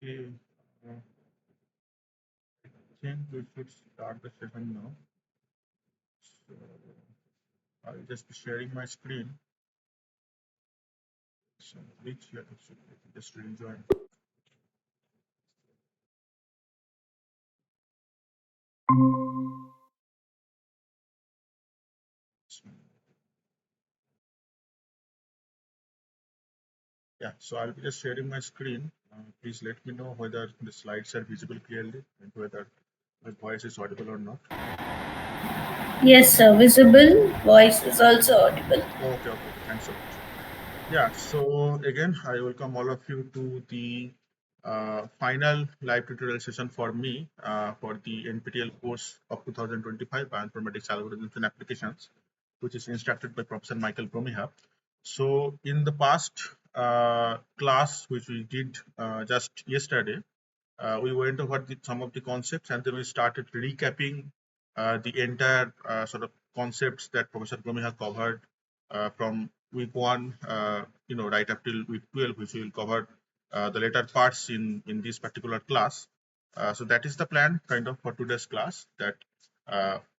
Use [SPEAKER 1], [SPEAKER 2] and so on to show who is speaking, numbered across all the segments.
[SPEAKER 1] Okay, I think we should start the session now. So I'll just be sharing my screen. So please let us just rejoin. Yeah, so I'll be just sharing my screen. Please let me know whether the slides are visible clearly and whether my voice is audible or not.
[SPEAKER 2] Yes, sir. Visible. Voice is also audible.
[SPEAKER 1] Okay. Thanks so much. Yeah, so again, I welcome all of you to the final live tutorial session for me for the NPTEL course of 2025 Bioinformatics Algorithms and Applications, which is instructed by Professor Michael Bromiha. So, in the past class, which we did just yesterday, we went over some of the concepts and then we started recapping the entire sort of concepts that Professor Bromiha covered from week one, right up till week 12, which we will cover the later parts in this particular class. So that is the plan kind of for today's class, that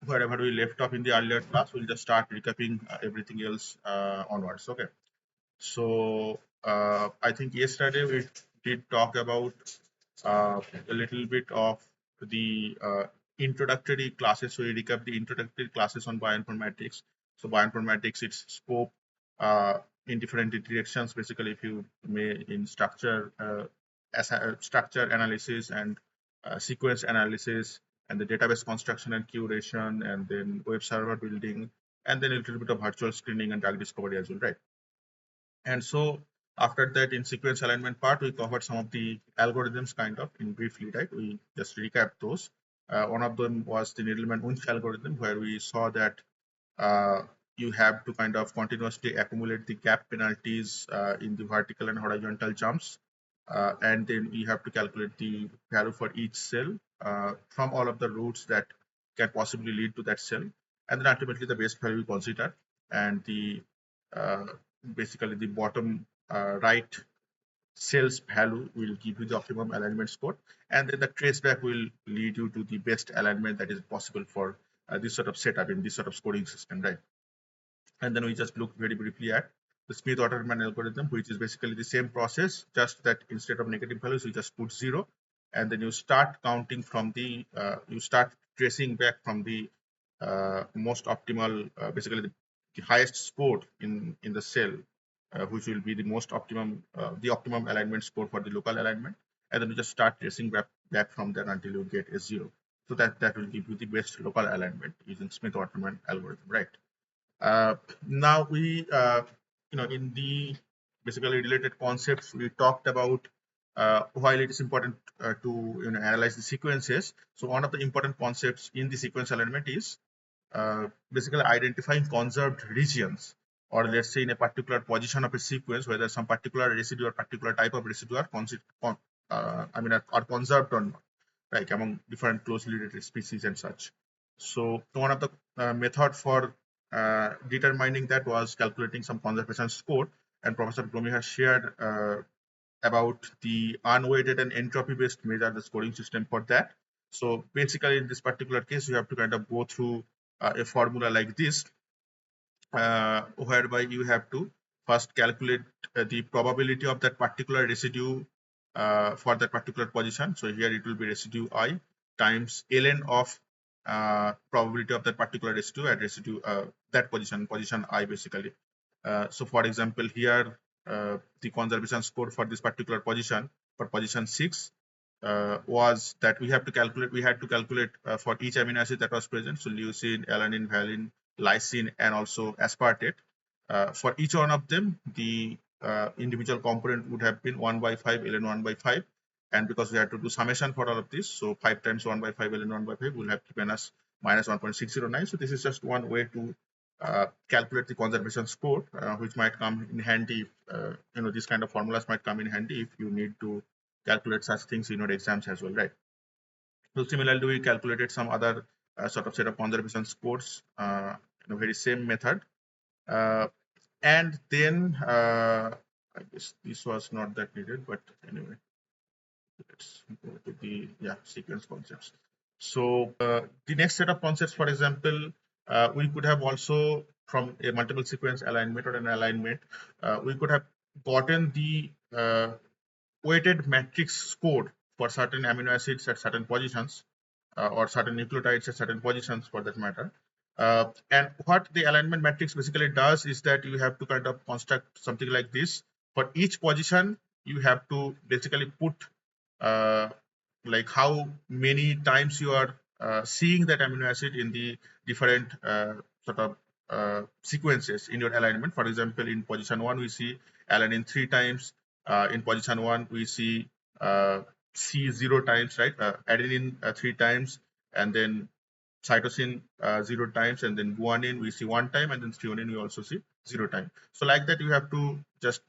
[SPEAKER 1] wherever we left off in the earlier class, we'll just start recapping everything else onwards. Okay. So I think yesterday we did talk about a little bit of the introductory classes. So we recap the introductory classes on bioinformatics. So bioinformatics, its scope uh, in different directions. Basically, if you may, in structure, structure analysis and sequence analysis, and the database construction and curation, and then web server building, and then a little bit of virtual screening and drug discovery as well, right? And so after that, in sequence alignment part, we covered some of the algorithms kind of in briefly, right? We just recap those. One of them was the Needleman-Wunsch algorithm, where we saw that uh, you have to kind of continuously accumulate the gap penalties in the vertical and horizontal jumps. And then you have to calculate the value for each cell from all of the routes that can possibly lead to that cell. And then ultimately the best value we consider. And the uh, basically the bottom right cell's value will give you the optimum alignment score, and then the traceback will lead you to the best alignment that is possible for this sort of setup in this sort of scoring system, right? And then we just look very briefly at the Smith-Waterman algorithm, which is basically the same process, just that instead of negative values, you just put 0, and then you start counting from the, you start tracing back from the most optimal, basically the highest score in the cell, which will be the most optimum, the optimum alignment score for the local alignment, and then you just start tracing back from there until you get a 0. So that will give you the best local alignment using Smith-Waterman algorithm, right? Uh, Now we, in the basically related concepts, we talked about while it is important to analyze the sequences. So one of the important concepts in the sequence alignment is basically identifying conserved regions, or let's say in a particular position of a sequence, whether some particular residue or particular type of residue are, are conserved or not, like among different closely related species and such. So one of the method for determining that was calculating some conservation score, and Professor Blomi has shared about the unweighted and entropy based measure, the scoring system for that. So basically in this particular case, you have to kind of go through a formula like this, whereby you have to first calculate the probability of that particular residue for that particular position. So here it will be residue I times ln of probability of that particular residue at residue that position I basically. So for example, here the conservation score for this particular position, for position 6, was that we had to calculate for each amino acid that was present, so leucine, alanine, valine, lysine, and also aspartate. For each one of them, the individual component would have been 1 by 5 ln 1 by 5, and because we had to do summation for all of this, so 5 times 1 by 5 ln 1 by 5 will have given us minus 1.609. So this is just one way to calculate the conservation score, which might come in handy if, these kind of formulas might come in handy if you need to calculate such things in your exams as well, right? So similarly, we calculated some other sort of set of conservation scores in a very same method. Uh, and then I guess this was not that needed, but anyway. Let's go to the sequence concepts. So the next set of concepts, for example, we could have also from a multiple sequence alignment or an alignment, we could have gotten the weighted matrix score for certain amino acids at certain positions or certain nucleotides at certain positions for that matter. And what the alignment matrix basically does is that you have to kind of construct something like this. For each position, you have to basically put uh, like how many times you are seeing that amino acid in the different sort of sequences in your alignment. For example, in position 1, we see alanine 3 times. In position 1, we see C 0 times, right? Adenine 3 times, and then cytosine 0 times, and then guanine we see 1 time, and then threonine we also see 0 time. So like that, you have to just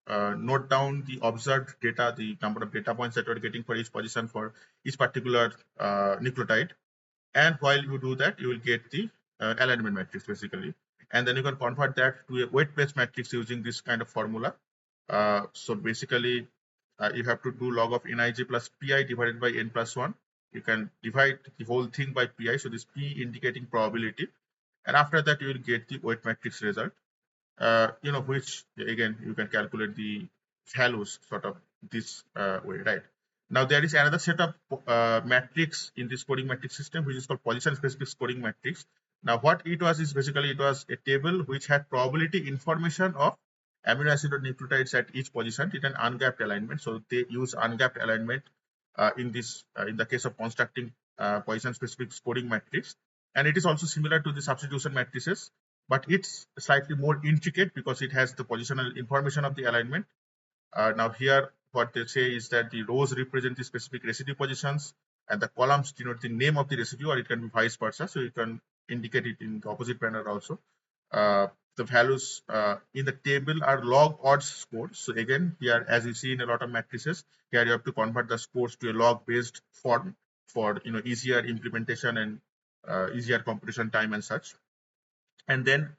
[SPEAKER 1] note down the observed data, the number of data points that you are getting for each position for each particular nucleotide. And while you do that, you will get the alignment matrix basically. And then you can convert that to a weight-based matrix using this kind of formula. So basically, you have to do log of Nij plus Pi divided by n plus 1. You can divide the whole thing by Pi. So this P indicating probability. And after that, you will get the weight matrix result, which again you can calculate the values sort of this way, right? Now there is another set of matrix in the scoring matrix system, which is called position specific scoring matrix. Now what it was is basically it was a table which had probability information of amino acid or nucleotides at each position in an ungapped alignment. So they use ungapped alignment in the case of constructing position specific scoring matrix, and it is also similar to the substitution matrices, but it's slightly more intricate because it has the positional information of the alignment. Now here, what they say is that the rows represent the specific residue positions and the columns denote the name of the residue, or it can be vice versa. So you can indicate it in the opposite manner also. The values in the table are log odds scores. So again, here, as you see in a lot of matrices, here you have to convert the scores to a log based form for easier implementation and easier computation time and such. And then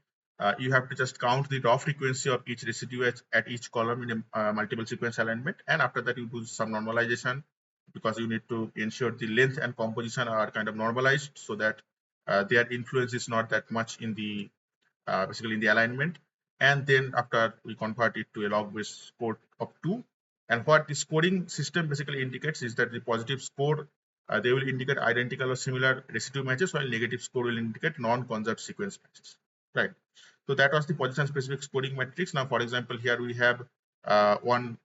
[SPEAKER 1] you have to just count the raw frequency of each residue at each column in a multiple sequence alignment, and after that you do some normalization because you need to ensure the length and composition are kind of normalized so that their influence is not that much in the basically in the alignment. And then after we convert it to a log based score of 2, and what the scoring system basically indicates is that the positive score they will indicate identical or similar residue matches, while negative score will indicate non-conserved sequence matches, right? So that was the position specific scoring matrix. Now for example, here we have one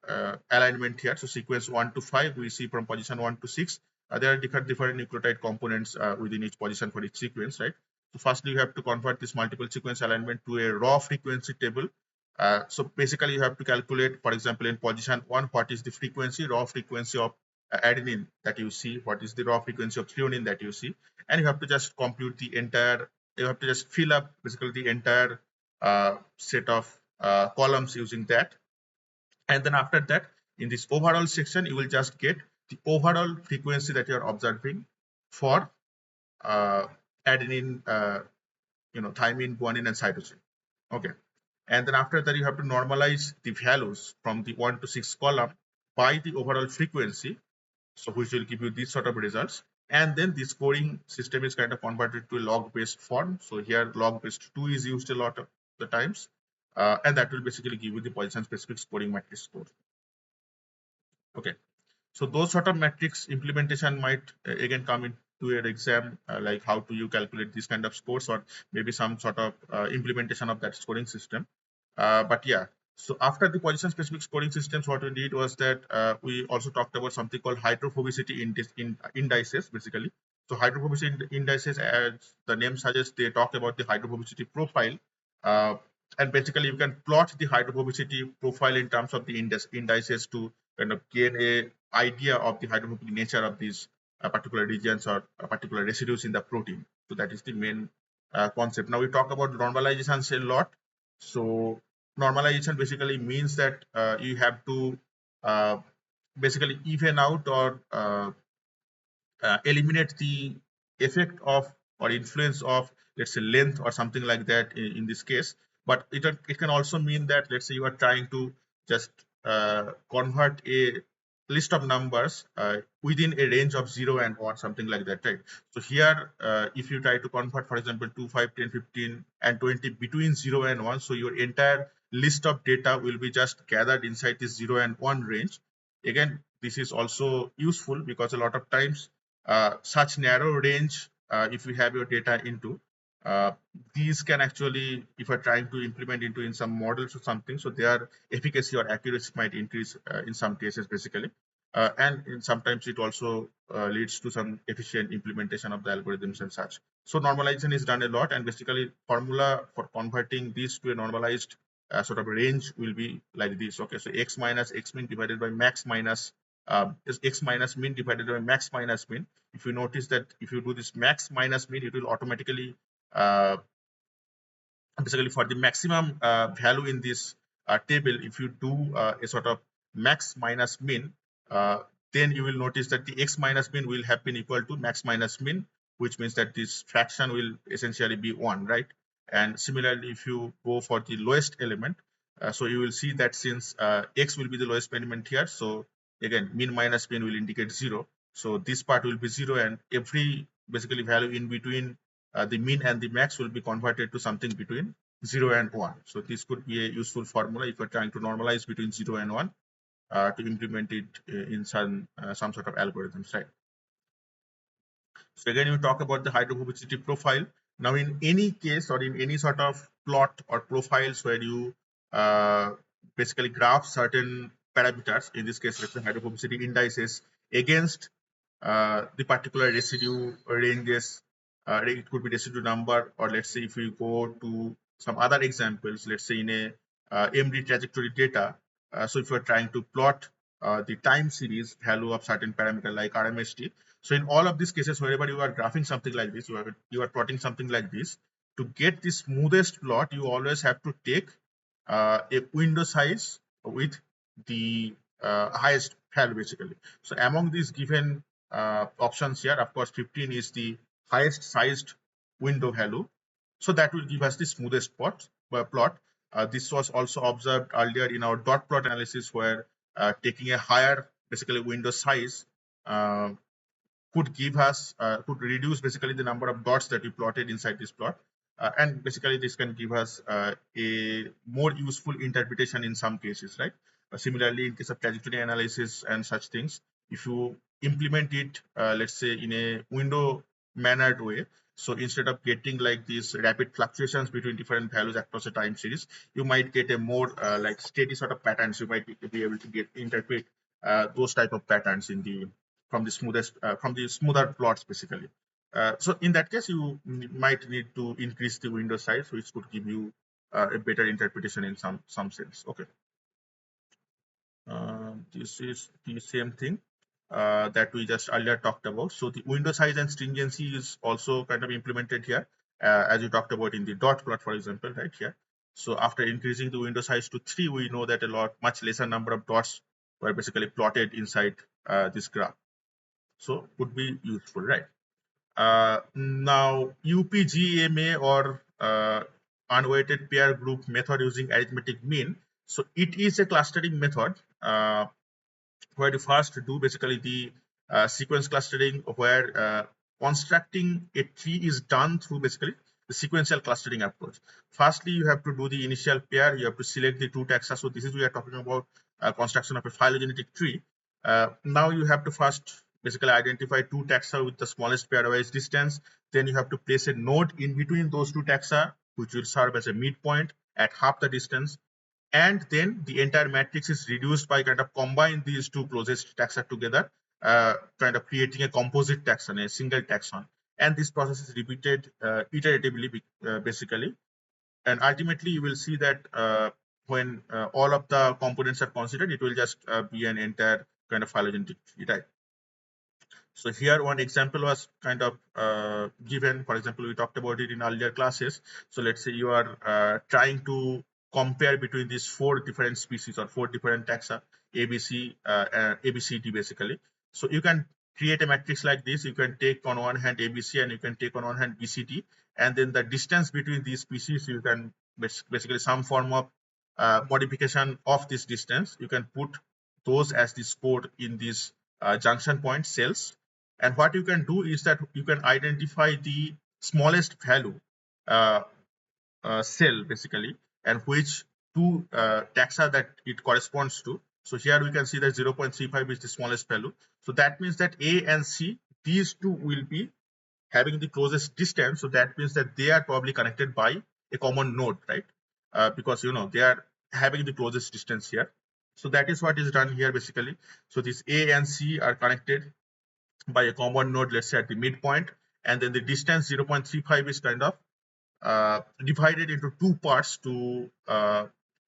[SPEAKER 1] alignment here. So sequence 1 to 5 we see from position 1 to 6 there are different nucleotide components within each position for each sequence, right? So firstly, you have to convert this multiple sequence alignment to a raw frequency table. So basically, you have to calculate, for example, in position 1, what is the frequency, raw frequency of adenine that you see, what is the raw frequency of threonine that you see, and you have to just compute the entire, you have to just fill up basically the entire set of columns using that. And then after that, in this overall section, you will just get the overall frequency that you are observing for uh, adenine, thymine, guanine, and cytosine. Okay. And then after that, you have to normalize the values from the 1 to 6 column by the overall frequency, so which will give you these sort of results. And then the scoring system is kind of converted to a log-based form. So here, log-based 2 is used a lot of the times, and that will basically give you the position-specific scoring matrix score. Okay. So those sort of metrics implementation might again come into your exam, like how do you calculate these kind of scores, or maybe some sort of implementation of that scoring system. But yeah, so after the position specific scoring systems, what we did was that we also talked about something called hydrophobicity indices, basically. So hydrophobicity indices, as the name suggests, they talk about the hydrophobicity profile. Uh, and basically, you can plot the hydrophobicity profile in terms of the indices to kind of gain a idea of the hydrophobic nature of these particular regions or particular residues in the protein. So that is the main concept. Now we talk about normalizations a lot. So normalization basically means that you have to uh, basically even out or eliminate the effect of or influence of, let's say, length or something like that in this case. But it can also mean that, let's say, you are trying to just convert a list of numbers within a range of 0 and 1, something like that, right? So here, if you try to convert, for example, 2, 5, 10, 15, and 20 between 0 and 1, so your entire list of data will be just gathered inside this 0 and 1 range. Again, this is also useful because a lot of times such narrow range, if you have your data into, uh, these can actually, if you're trying to implement into in some models or something, so their efficacy or accuracy might increase in some cases, basically. And sometimes it also leads to some efficient implementation of the algorithms and such. So normalization is done a lot, and basically formula for converting these to a normalized sort of range will be like this. Okay, so x minus x min divided by max minus is x minus min divided by max minus min. If you notice that if you do this max minus min, it will automatically uh, basically for the maximum value in this table, if you do a sort of max minus min, uh, then you will notice that the x minus min will have been equal to max minus min, which means that this fraction will essentially be 1, right? And similarly, if you go for the lowest element, so you will see that since x will be the lowest element here, so again min minus min will indicate 0. So this part will be 0, and every basically value in between the mean and the max will be converted to something between 0 and 1. So this could be a useful formula if you're trying to normalize between 0 and 1 to implement it in some sort of algorithms, right? So again, you talk about the hydrophobicity profile. Now, in any case or in any sort of plot or profiles where you uh, basically graph certain parameters, in this case, let's say hydrophobicity indices against the particular residue ranges, it could be residue number, or let's say if we go to some other examples, let's say in a MD trajectory data. So if you're trying to plot the time series value of certain parameter like RMST, so in all of these cases, wherever you are graphing something like this, you are plotting something like this. To get the smoothest plot, you always have to take a window size with the highest value, basically. So among these given options here, of course, 15 is the highest sized window value. So that will give us the smoothest plot. This was also observed earlier in our dot plot analysis, where taking a higher basically window size uh, could reduce basically the number of dots that we plotted inside this plot. And basically this can give us a more useful interpretation in some cases, right? Similarly, in case of trajectory analysis and such things, if you implement it, let's say in a window mannered way, so instead of getting like these rapid fluctuations between different values across a time series, you might get a more like steady sort of patterns. You might be able to interpret those type of patterns in the from the smoother plots, basically. So in that case, you might need to increase the window size, which could give you a better interpretation in some sense. Okay. This is the same thing that we just earlier talked about. So the window size and stringency is also kind of implemented here, as you talked about in the dot plot, for example, right here. So after increasing the window size to 3, we know that much lesser number of dots were basically plotted inside this graph. So would be useful, right? Now UPGMA, or unweighted pair group method using arithmetic mean. So it is a clustering method where you first do basically the sequence clustering, where constructing a tree is done through basically the sequential clustering approach. Firstly, you have to do the initial pair. You have to select the two taxa. So this is, we are talking about construction of a phylogenetic tree. Now you have to first basically identify two taxa with the smallest pairwise distance. Then you have to place a node in between those two taxa, which will serve as a midpoint at half the distance. And then the entire matrix is reduced by kind of combine these two closest taxa together, kind of creating a composite taxon, a single taxon. And this process is repeated iteratively, basically. And ultimately, you will see that when all of the components are considered, it will just be an entire kind of phylogenetic tree, right? So here one example was kind of given. For example, we talked about it in earlier classes. So let's say you are trying to compare between these 4 different species or 4 different taxa, ABC, ABCD basically. So you can create a matrix like this. You can take on one hand ABC and you can take on one hand BCD, and then the distance between these species, you can basically some form of modification of this distance. You can put those as the score in these junction point cells. And what you can do is that you can identify the smallest value uh, cell basically, and which two taxa that it corresponds to. So here we can see that 0.35 is the smallest value. So that means that A and C, these two will be having the closest distance. So that means that they are probably connected by a common node, right? Because they are having the closest distance here. So that is what is done here basically. So this A and C are connected by a common node, let's say at the midpoint, and then the distance 0.35 is kind of divided into two parts to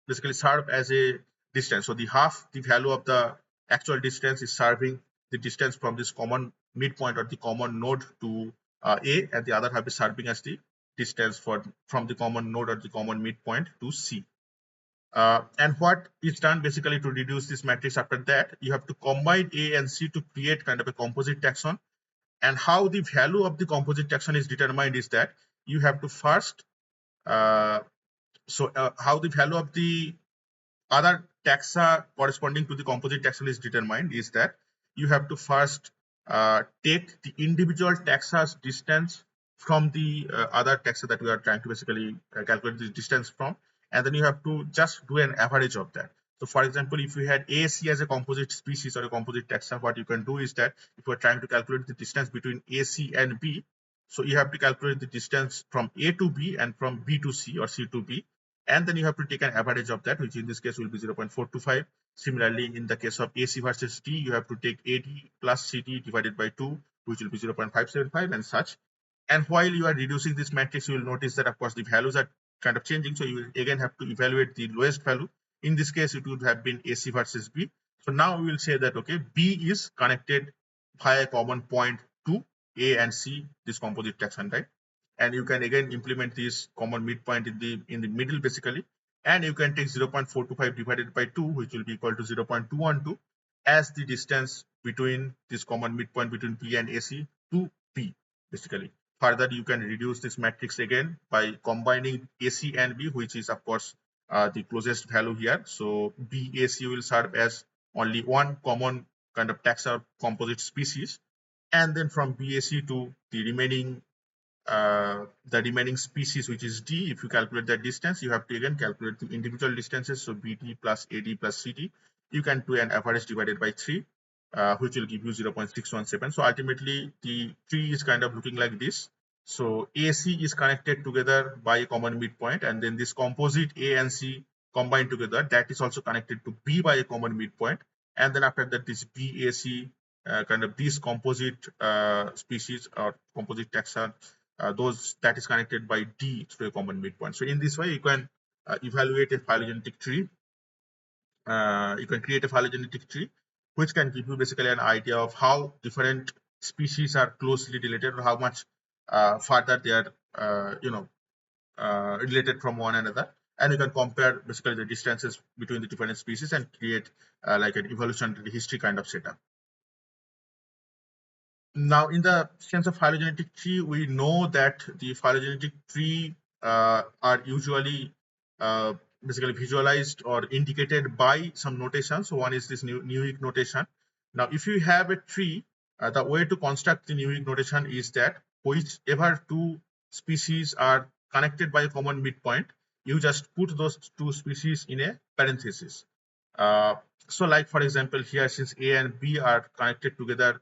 [SPEAKER 1] basically serve as a distance. So the half, the value of the actual distance, is serving the distance from this common midpoint or the common node to A, and the other half is serving as the distance from the common node or the common midpoint to C. And what is done basically to reduce this matrix after that, you have to combine A and C to create kind of a composite taxon. And how the value of the composite taxon is determined is that you have to first uh, how the value of the other taxa corresponding to the composite taxon is determined is that you have to first take the individual taxa's distance from the other taxa that we are trying to basically calculate the distance from, and then you have to just do an average of that. So, for example, if you had AC as a composite species or a composite taxa, what you can do is that if you are trying to calculate the distance between AC and B, so you have to calculate the distance from A to B and from B to C or C to B, and then you have to take an average of that, which in this case will be 0.425. Similarly, in the case of AC versus D, you have to take AD plus CD divided by 2, which will be 0.575 and such. And while you are reducing this matrix, you will notice that, of course, the values are kind of changing. So you will again have to evaluate the lowest value. In this case, it would have been AC versus B. So now we will say that, okay, B is connected via a common point to A and C, this composite taxon, right? And you can again implement this common midpoint in the middle basically, and you can take 0.425 divided by 2, which will be equal to 0.212 as the distance between this common midpoint between B and AC to B basically. Further, you can reduce this matrix again by combining AC and B, which is of course the closest value here. So BAC will serve as only one common kind of taxa composite species, and then from BAC to the remaining species, which is D. If you calculate that distance, you have to again calculate the individual distances. So BD plus AD plus CD, you can do an average divided by 3, which will give you 0.617. So ultimately, the tree is kind of looking like this. So AC is connected together by a common midpoint, and then this composite A and C combined together, that is also connected to B by a common midpoint. And then after that, this BAC, kind of these composite species or composite taxa, those that is connected by D through a common midpoint. So in this way, you can evaluate a phylogenetic tree. You can create a phylogenetic tree, which can give you basically an idea of how different species are closely related, or how much further they are, related from one another. And you can compare basically the distances between the different species and create like an evolutionary history kind of setup. Now, in the sense of phylogenetic tree, we know that the phylogenetic tree are usually uh, basically visualized or indicated by some notations. So one is this Newick notation. Now, if you have a tree, the way to construct the Newick notation is that whichever two species are connected by a common midpoint, you just put those two species in a parenthesis. Uh, so like for example, here since A and B are connected together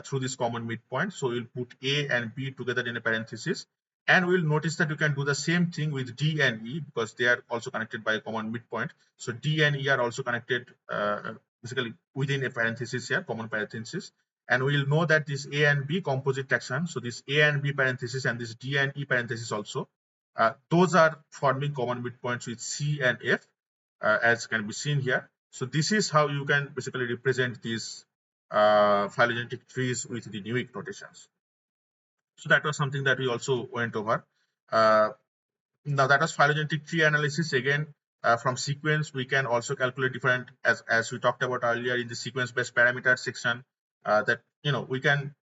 [SPEAKER 1] through this common midpoint, so we'll put A and B together in a parenthesis, and we'll notice that you can do the same thing with D and E because they are also connected by a common midpoint. So D and E are also connected basically within a parenthesis here, common parenthesis, and we'll know that this A and B composite taxon, so this A and B parenthesis and this D and E parenthesis also, those are forming common midpoints with C and F, as can be seen here. So this is how you can basically represent these phylogenetic trees with the Newick notations. So that was something that we also went over. Uh, Now that was phylogenetic tree analysis. Again, from sequence, we can also calculate different, as we talked about earlier in the sequence-based parameters section, that we can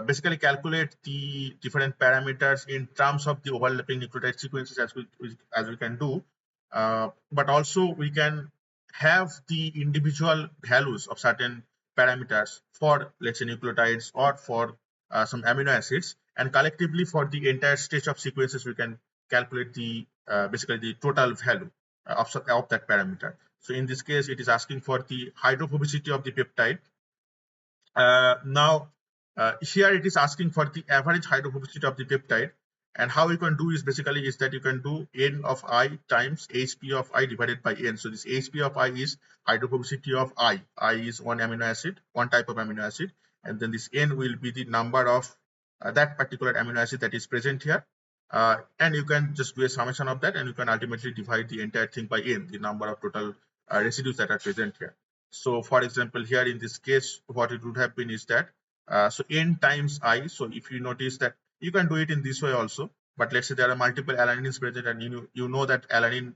[SPEAKER 1] basically calculate the different parameters in terms of the overlapping nucleotide sequences as we can do. But also we can have the individual values of certain parameters for, let's say, nucleotides or for some amino acids, and collectively for the entire stage of sequences we can calculate the basically the total value of that parameter. So in this case it is asking for the hydrophobicity of the peptide. Now, here it is asking for the average hydrophobicity of the peptide, and how you can do is basically is that you can do n of I times hp of I divided by n. So this hp of I is hydrophobicity of I. I is one amino acid, one type of amino acid, and then this n will be the number of that particular amino acid that is present here. And you can just do a summation of that, and you can ultimately divide the entire thing by n, the number of total residues that are present here. So for example, here in this case, what it would have been is that, so n times I. So if you notice that you can do it in this way also, but let's say there are multiple alanines present and you know that alanine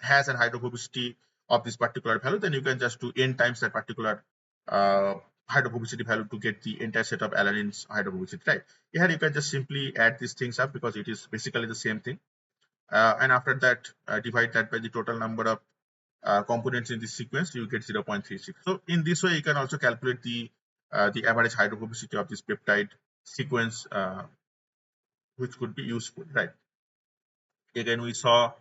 [SPEAKER 1] has an hydrophobicity of this particular value, then you can just do n times that particular uh, hydrophobicity value to get the entire set of alanines hydrophobicity, right? Here you can just simply add these things up because it is basically the same thing. And after that, divide that by the total number of components in this sequence, you get 0.36. So in this way, you can also calculate the average hydrophobicity of this peptide sequence, which could be useful, right? Again, we saw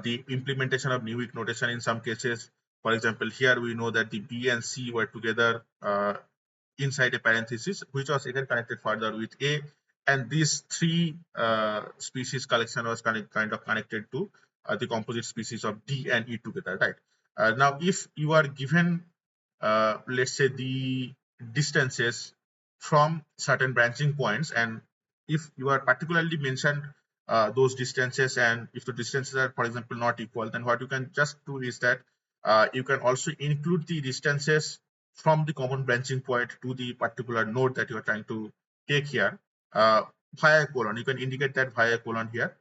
[SPEAKER 1] the implementation of Newick notation in some cases. For example, here we know that the B and C were together inside a parenthesis, which was again connected further with A, and these three species collection was kind of connected to the composite species of D and E together, right? Now, if you are given, let's say, the distances from certain branching points, and if you are particularly mentioned those distances, and if the distances are, for example, not equal, then what you can just do is that you can also include the distances from the common branching point to the particular node that you are trying to take here via a colon. You can indicate that via a colon here,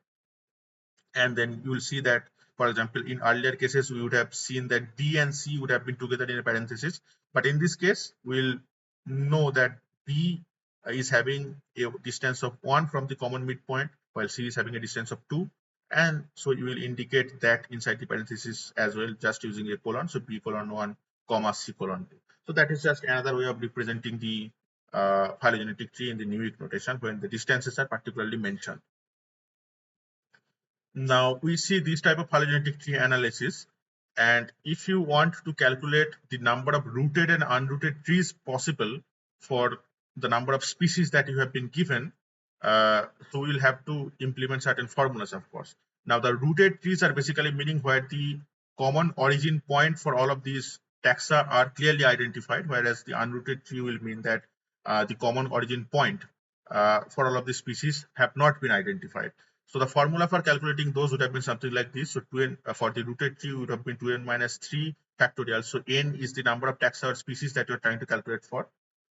[SPEAKER 1] and then you will see that, for example, in earlier cases we would have seen that D and C would have been together in a parenthesis, but in this case we'll know that B is having a distance of 1 from the common midpoint, while C is having a distance of 2, and so you will indicate that inside the parenthesis as well, just using a colon. So B colon 1 comma C colon 2. So that is just another way of representing the phylogenetic tree in the Newick notation when the distances are particularly mentioned. Now we see this type of phylogenetic tree analysis, and if you want to calculate the number of rooted and unrooted trees possible for the number of species that you have been given, so we'll have to implement certain formulas, of course. Now the rooted trees are basically meaning where the common origin point for all of these taxa are clearly identified, whereas the unrooted tree will mean that the common origin point for all of these species have not been identified. So the formula for calculating those would have been something like this. So 2n for the rooted tree would have been 2n minus 3 factorial. So n is the number of taxa or species that you're trying to calculate for.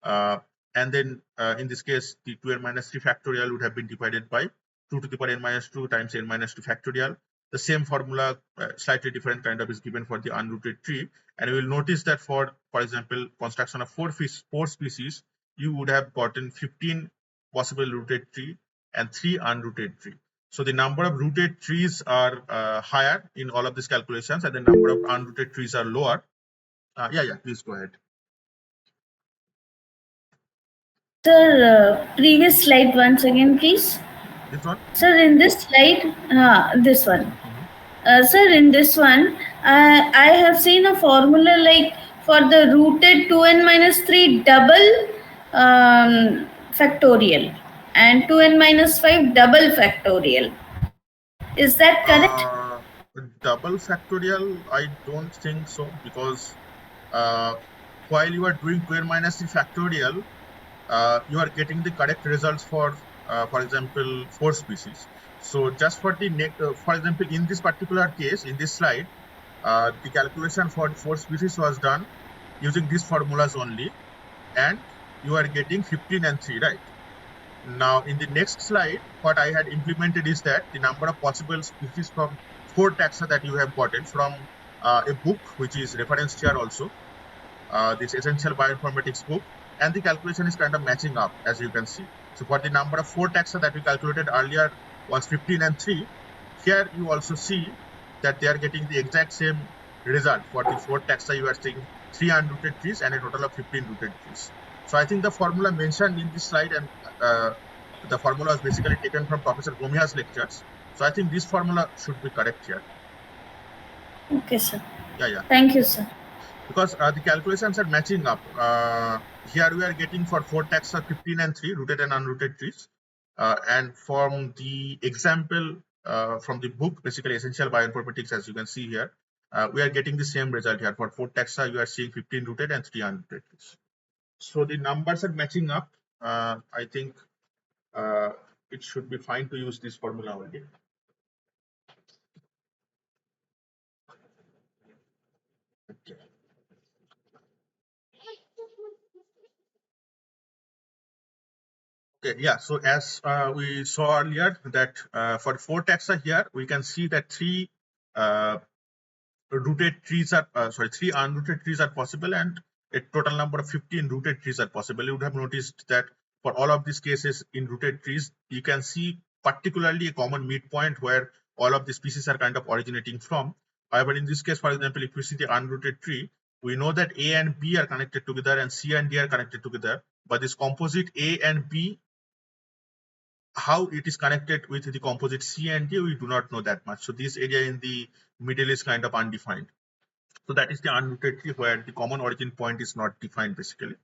[SPEAKER 1] And then in this case, the 2n minus 3 factorial would have been divided by 2 to the power n minus 2 times n minus 2 factorial. The same formula, slightly different kind of, is given for the unrooted tree. And you will notice that for example, construction of four species, you would have gotten 15 possible rooted tree and 3 unrooted tree. So the number of rooted trees are higher in all of these calculations, and the number of unrooted trees are lower. Yeah, please go ahead.
[SPEAKER 2] Sir, previous slide once again, please.
[SPEAKER 1] This one?
[SPEAKER 2] Sir, in this slide, this one.
[SPEAKER 1] Mhm.
[SPEAKER 2] Sir, in this one, I have seen a formula like for the rooted 2n minus 3 double factorial and 2n minus 5 double factorial. Is that correct?
[SPEAKER 1] Uh, Double factorial, I don't think so, because uh, while you are doing 2n minus 3 factorial, you are getting the correct results for example, 4 species. So just for the next, for example, in this particular case, in this slide, the calculation for 4 species was done using these formulas only, and you are getting 15 and 3, right? Now, in the next slide, what I had implemented is that the number of possible species from 4 taxa that you have gotten from a book, which is referenced here also, this essential bioinformatics book, and the calculation is kind of matching up, as you can see. So for the number of 4 taxa that we calculated earlier was 15 and 3, here you also see that they are getting the exact same result for the four taxa. You are seeing 3 unrooted trees and a total of 15 rooted trees. So I think the formula mentioned in this slide, and uh, the formula was basically taken from Professor Gomia's lectures. So I think this formula should be correct here.
[SPEAKER 2] Okay, sir.
[SPEAKER 1] Yeah, yeah.
[SPEAKER 2] Thank you, sir.
[SPEAKER 1] Because the calculations are matching up. Here we are getting for four taxa 15 and 3 rooted and unrooted trees. And from the example from the book, basically Essential Bioinformatics, as you can see here, we are getting the same result here. For four taxa, you are seeing 15 rooted and 3 unrooted trees. So the numbers are matching up. I think uh, it should be fine to use this formula only. Okay. Okay, yeah. So as we saw earlier, that for four taxa here, we can see that uh, rooted trees are three unrooted trees are possible, and a total number of 15 rooted trees are possible. You would have noticed that for all of these cases in rooted trees, you can see particularly a common midpoint where all of the species are kind of originating from. However, in this case, for example, if we see the unrooted tree, we know that A and B are connected together and C and D are connected together, but this composite A and B, how it is connected with the composite C and D, we do not know that much. So this area in the middle is kind of undefined. So that is the unrooted tree where the common origin point is not defined basically.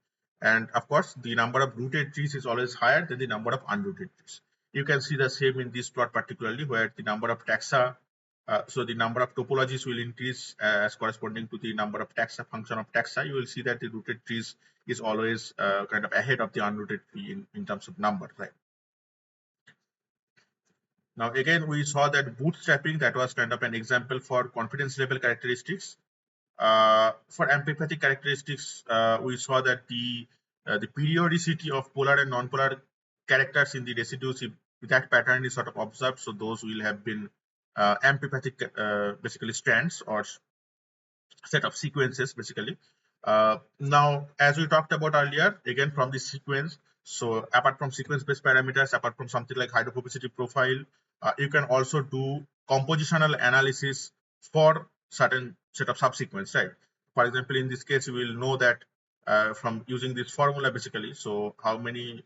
[SPEAKER 1] And of course, the number of rooted trees is always higher than the number of unrooted trees. You can see the same in this plot particularly, where the number of taxa, so the number of topologies will increase as corresponding to the number of taxa, function of taxa. You will see that the rooted trees is always kind of ahead of the unrooted tree in terms of number, right? Now, again, we saw that bootstrapping, that was kind of an example for confidence level characteristics. For amphipathic characteristics, we saw that the periodicity of polar and non-polar characters in the residues, if that pattern is sort of observed, so those will have been amphipathic basically strands or set of sequences basically. Now, as we talked about earlier, again from the sequence, so apart from sequence-based parameters, apart from something like hydrophobicity profile, you can also do compositional analysis for certain set of subsequence, right? For example, in this case, you will know that from using this formula basically, so how many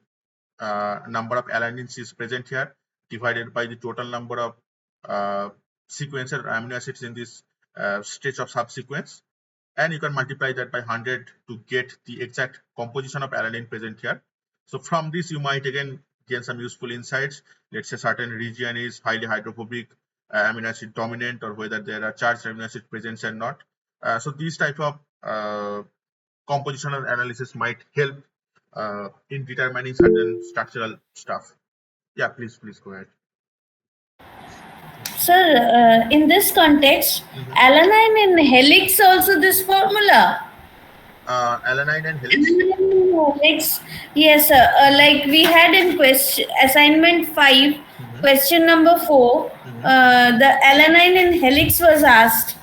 [SPEAKER 1] number of alanines is present here divided by the total number of sequences or amino acids in this stage of subsequence, and you can multiply that by 100 to get the exact composition of alanine present here. So from this, you might again gain some useful insights. Let's say certain region is highly hydrophobic, amino acid dominant, or whether there are charged amino acid present or not. So these type of compositional analysis might help in determining certain structural stuff. Yeah, please go ahead.
[SPEAKER 2] Sir, in this context,
[SPEAKER 1] Mhm.
[SPEAKER 2] alanine in helix also this formula.
[SPEAKER 1] Alanine and helix.
[SPEAKER 2] Helix, yes, sir.
[SPEAKER 1] Mhm.
[SPEAKER 2] Like we had in question assignment 5,
[SPEAKER 1] Mhm.
[SPEAKER 2] question number 4,
[SPEAKER 1] Mhm.
[SPEAKER 2] the alanine in helix was asked,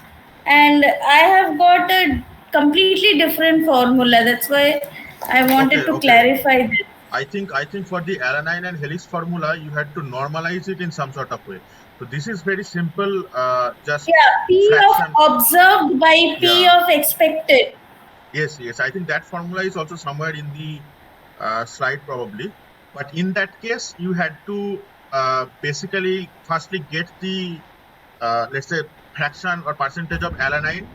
[SPEAKER 2] and I have got a completely different formula. That's why I
[SPEAKER 1] Okay,
[SPEAKER 2] wanted to
[SPEAKER 1] okay.
[SPEAKER 2] clarify this.
[SPEAKER 1] I think for the alanine and helix formula, you had to normalize it in some sort of way. So this is very simple, just
[SPEAKER 2] Yeah, P
[SPEAKER 1] fraction.
[SPEAKER 2] of observed by P
[SPEAKER 1] Yeah.
[SPEAKER 2] of expected.
[SPEAKER 1] Yes, yes. I think that formula is also somewhere in the slide probably. But in that case, you had to basically firstly get the let's say fraction or percentage of alanine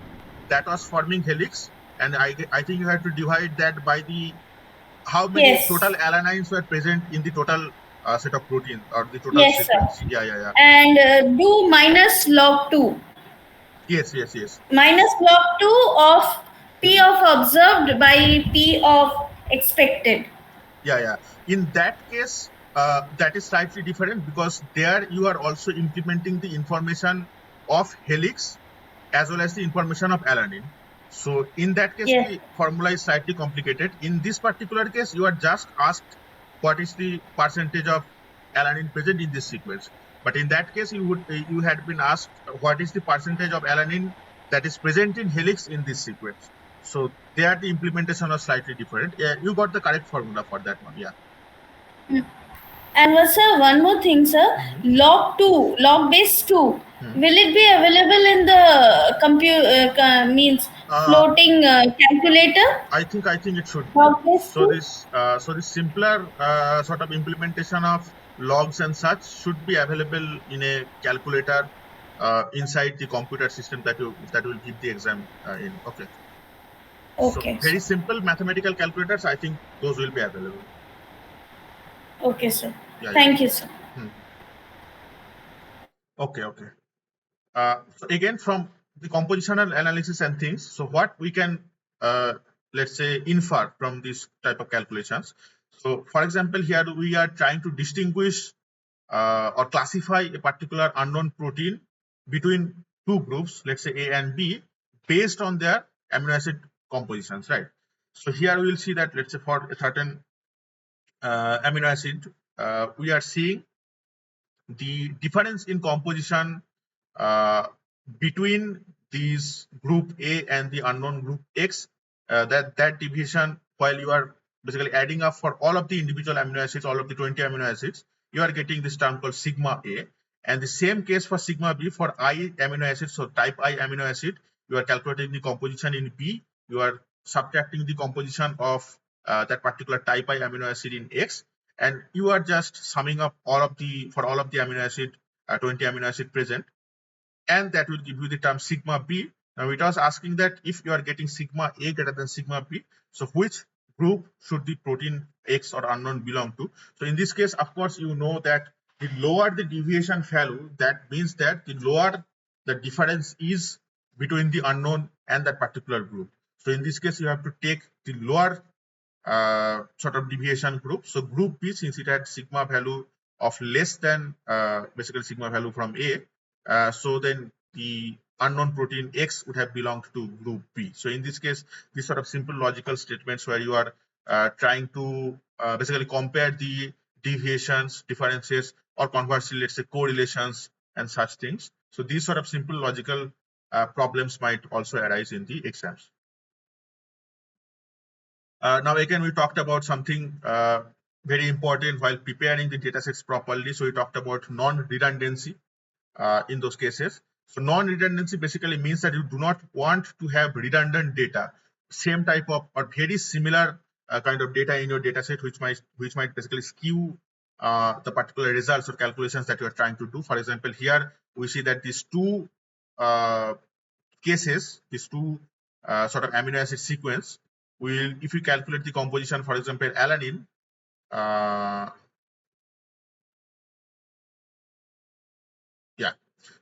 [SPEAKER 1] that was forming helix, and I think you have to divide that by the how many
[SPEAKER 2] Yes,
[SPEAKER 1] total alanines were present in the total set of protein or the total
[SPEAKER 2] yes,
[SPEAKER 1] sequence.
[SPEAKER 2] sir.
[SPEAKER 1] Yeah, yeah, yeah.
[SPEAKER 2] And do minus log 2.
[SPEAKER 1] Yes, yes, yes.
[SPEAKER 2] Minus log 2 of P
[SPEAKER 1] Mhm.
[SPEAKER 2] of observed by P of expected.
[SPEAKER 1] Yeah, yeah. In that case, that is slightly different because there you are also implementing the information of helix as well as the information of alanine. So in that case,
[SPEAKER 2] Yes,
[SPEAKER 1] the formula is slightly complicated. In this particular case, you are just asked what is the percentage of alanine present in this sequence. But in that case, you had been asked what is the percentage of alanine that is present in helix in this sequence. So there the implementation was slightly different. Yeah, you got the correct formula for that one. Yeah.
[SPEAKER 2] and sir, one more thing, sir.
[SPEAKER 1] Mhm.
[SPEAKER 2] Log 2, log base 2.
[SPEAKER 1] Hmm.
[SPEAKER 2] Will it be available in the means
[SPEAKER 1] Uh,
[SPEAKER 2] floating calculator
[SPEAKER 1] I think it should be.
[SPEAKER 2] of this
[SPEAKER 1] So
[SPEAKER 2] tool?
[SPEAKER 1] this simpler sort of implementation of logs and such should be available in a calculator inside the computer system that will give the exam in. Okay. So
[SPEAKER 2] Okay, sir.
[SPEAKER 1] very simple mathematical calculators. I think those will be available.
[SPEAKER 2] Okay, sir.
[SPEAKER 1] Yeah, yeah.
[SPEAKER 2] Thank you, sir.
[SPEAKER 1] Hmm. Okay, okay. So again, from the compositional analysis and things, so what we can, let's say, infer from this type of calculations. So for example, here we are trying to distinguish or classify a particular unknown protein between two groups, let's say A and B, based on their amino acid compositions, right? So here we will see that, let's say, for a certain amino acid, we are seeing the difference in composition uh, between these group A and the unknown group X, that deviation, while you are basically adding up for all of the individual amino acids, all of the 20 amino acids, you are getting this term called sigma A. And the same case for sigma B for I amino acids. So type I amino acid, you are calculating the composition in B, you are subtracting the composition of that particular type I amino acid in X, and you are just summing up all of the for all of the amino acid 20 amino acid present, and that will give you the term sigma B. Now it was asking that if you are getting sigma A greater than sigma B, so which group should the protein X or unknown belong to? So in this case, of course, you know that the lower the deviation value, that means that the lower the difference is between the unknown and that particular group. So in this case, you have to take the lower sort of deviation group. So group B, since it had sigma value of less than basically sigma value from A, so then the unknown protein X would have belonged to group B. So in this case, these sort of simple logical statements where you are trying to basically compare the deviations, differences, or conversely, let's say correlations and such things. So these sort of simple logical problems might also arise in the exams. Now, again, we talked about something very important while preparing the datasets properly. So we talked about non-redundancy in those cases. So non-redundancy basically means that you do not want to have redundant data, same type of or very similar kind of data in your dataset, which might basically skew the particular results or calculations that you are trying to do. For example, here we see that these two uh, cases, these two sort of amino acid sequence, will, if you calculate the composition, for example, alanine, uh, yeah.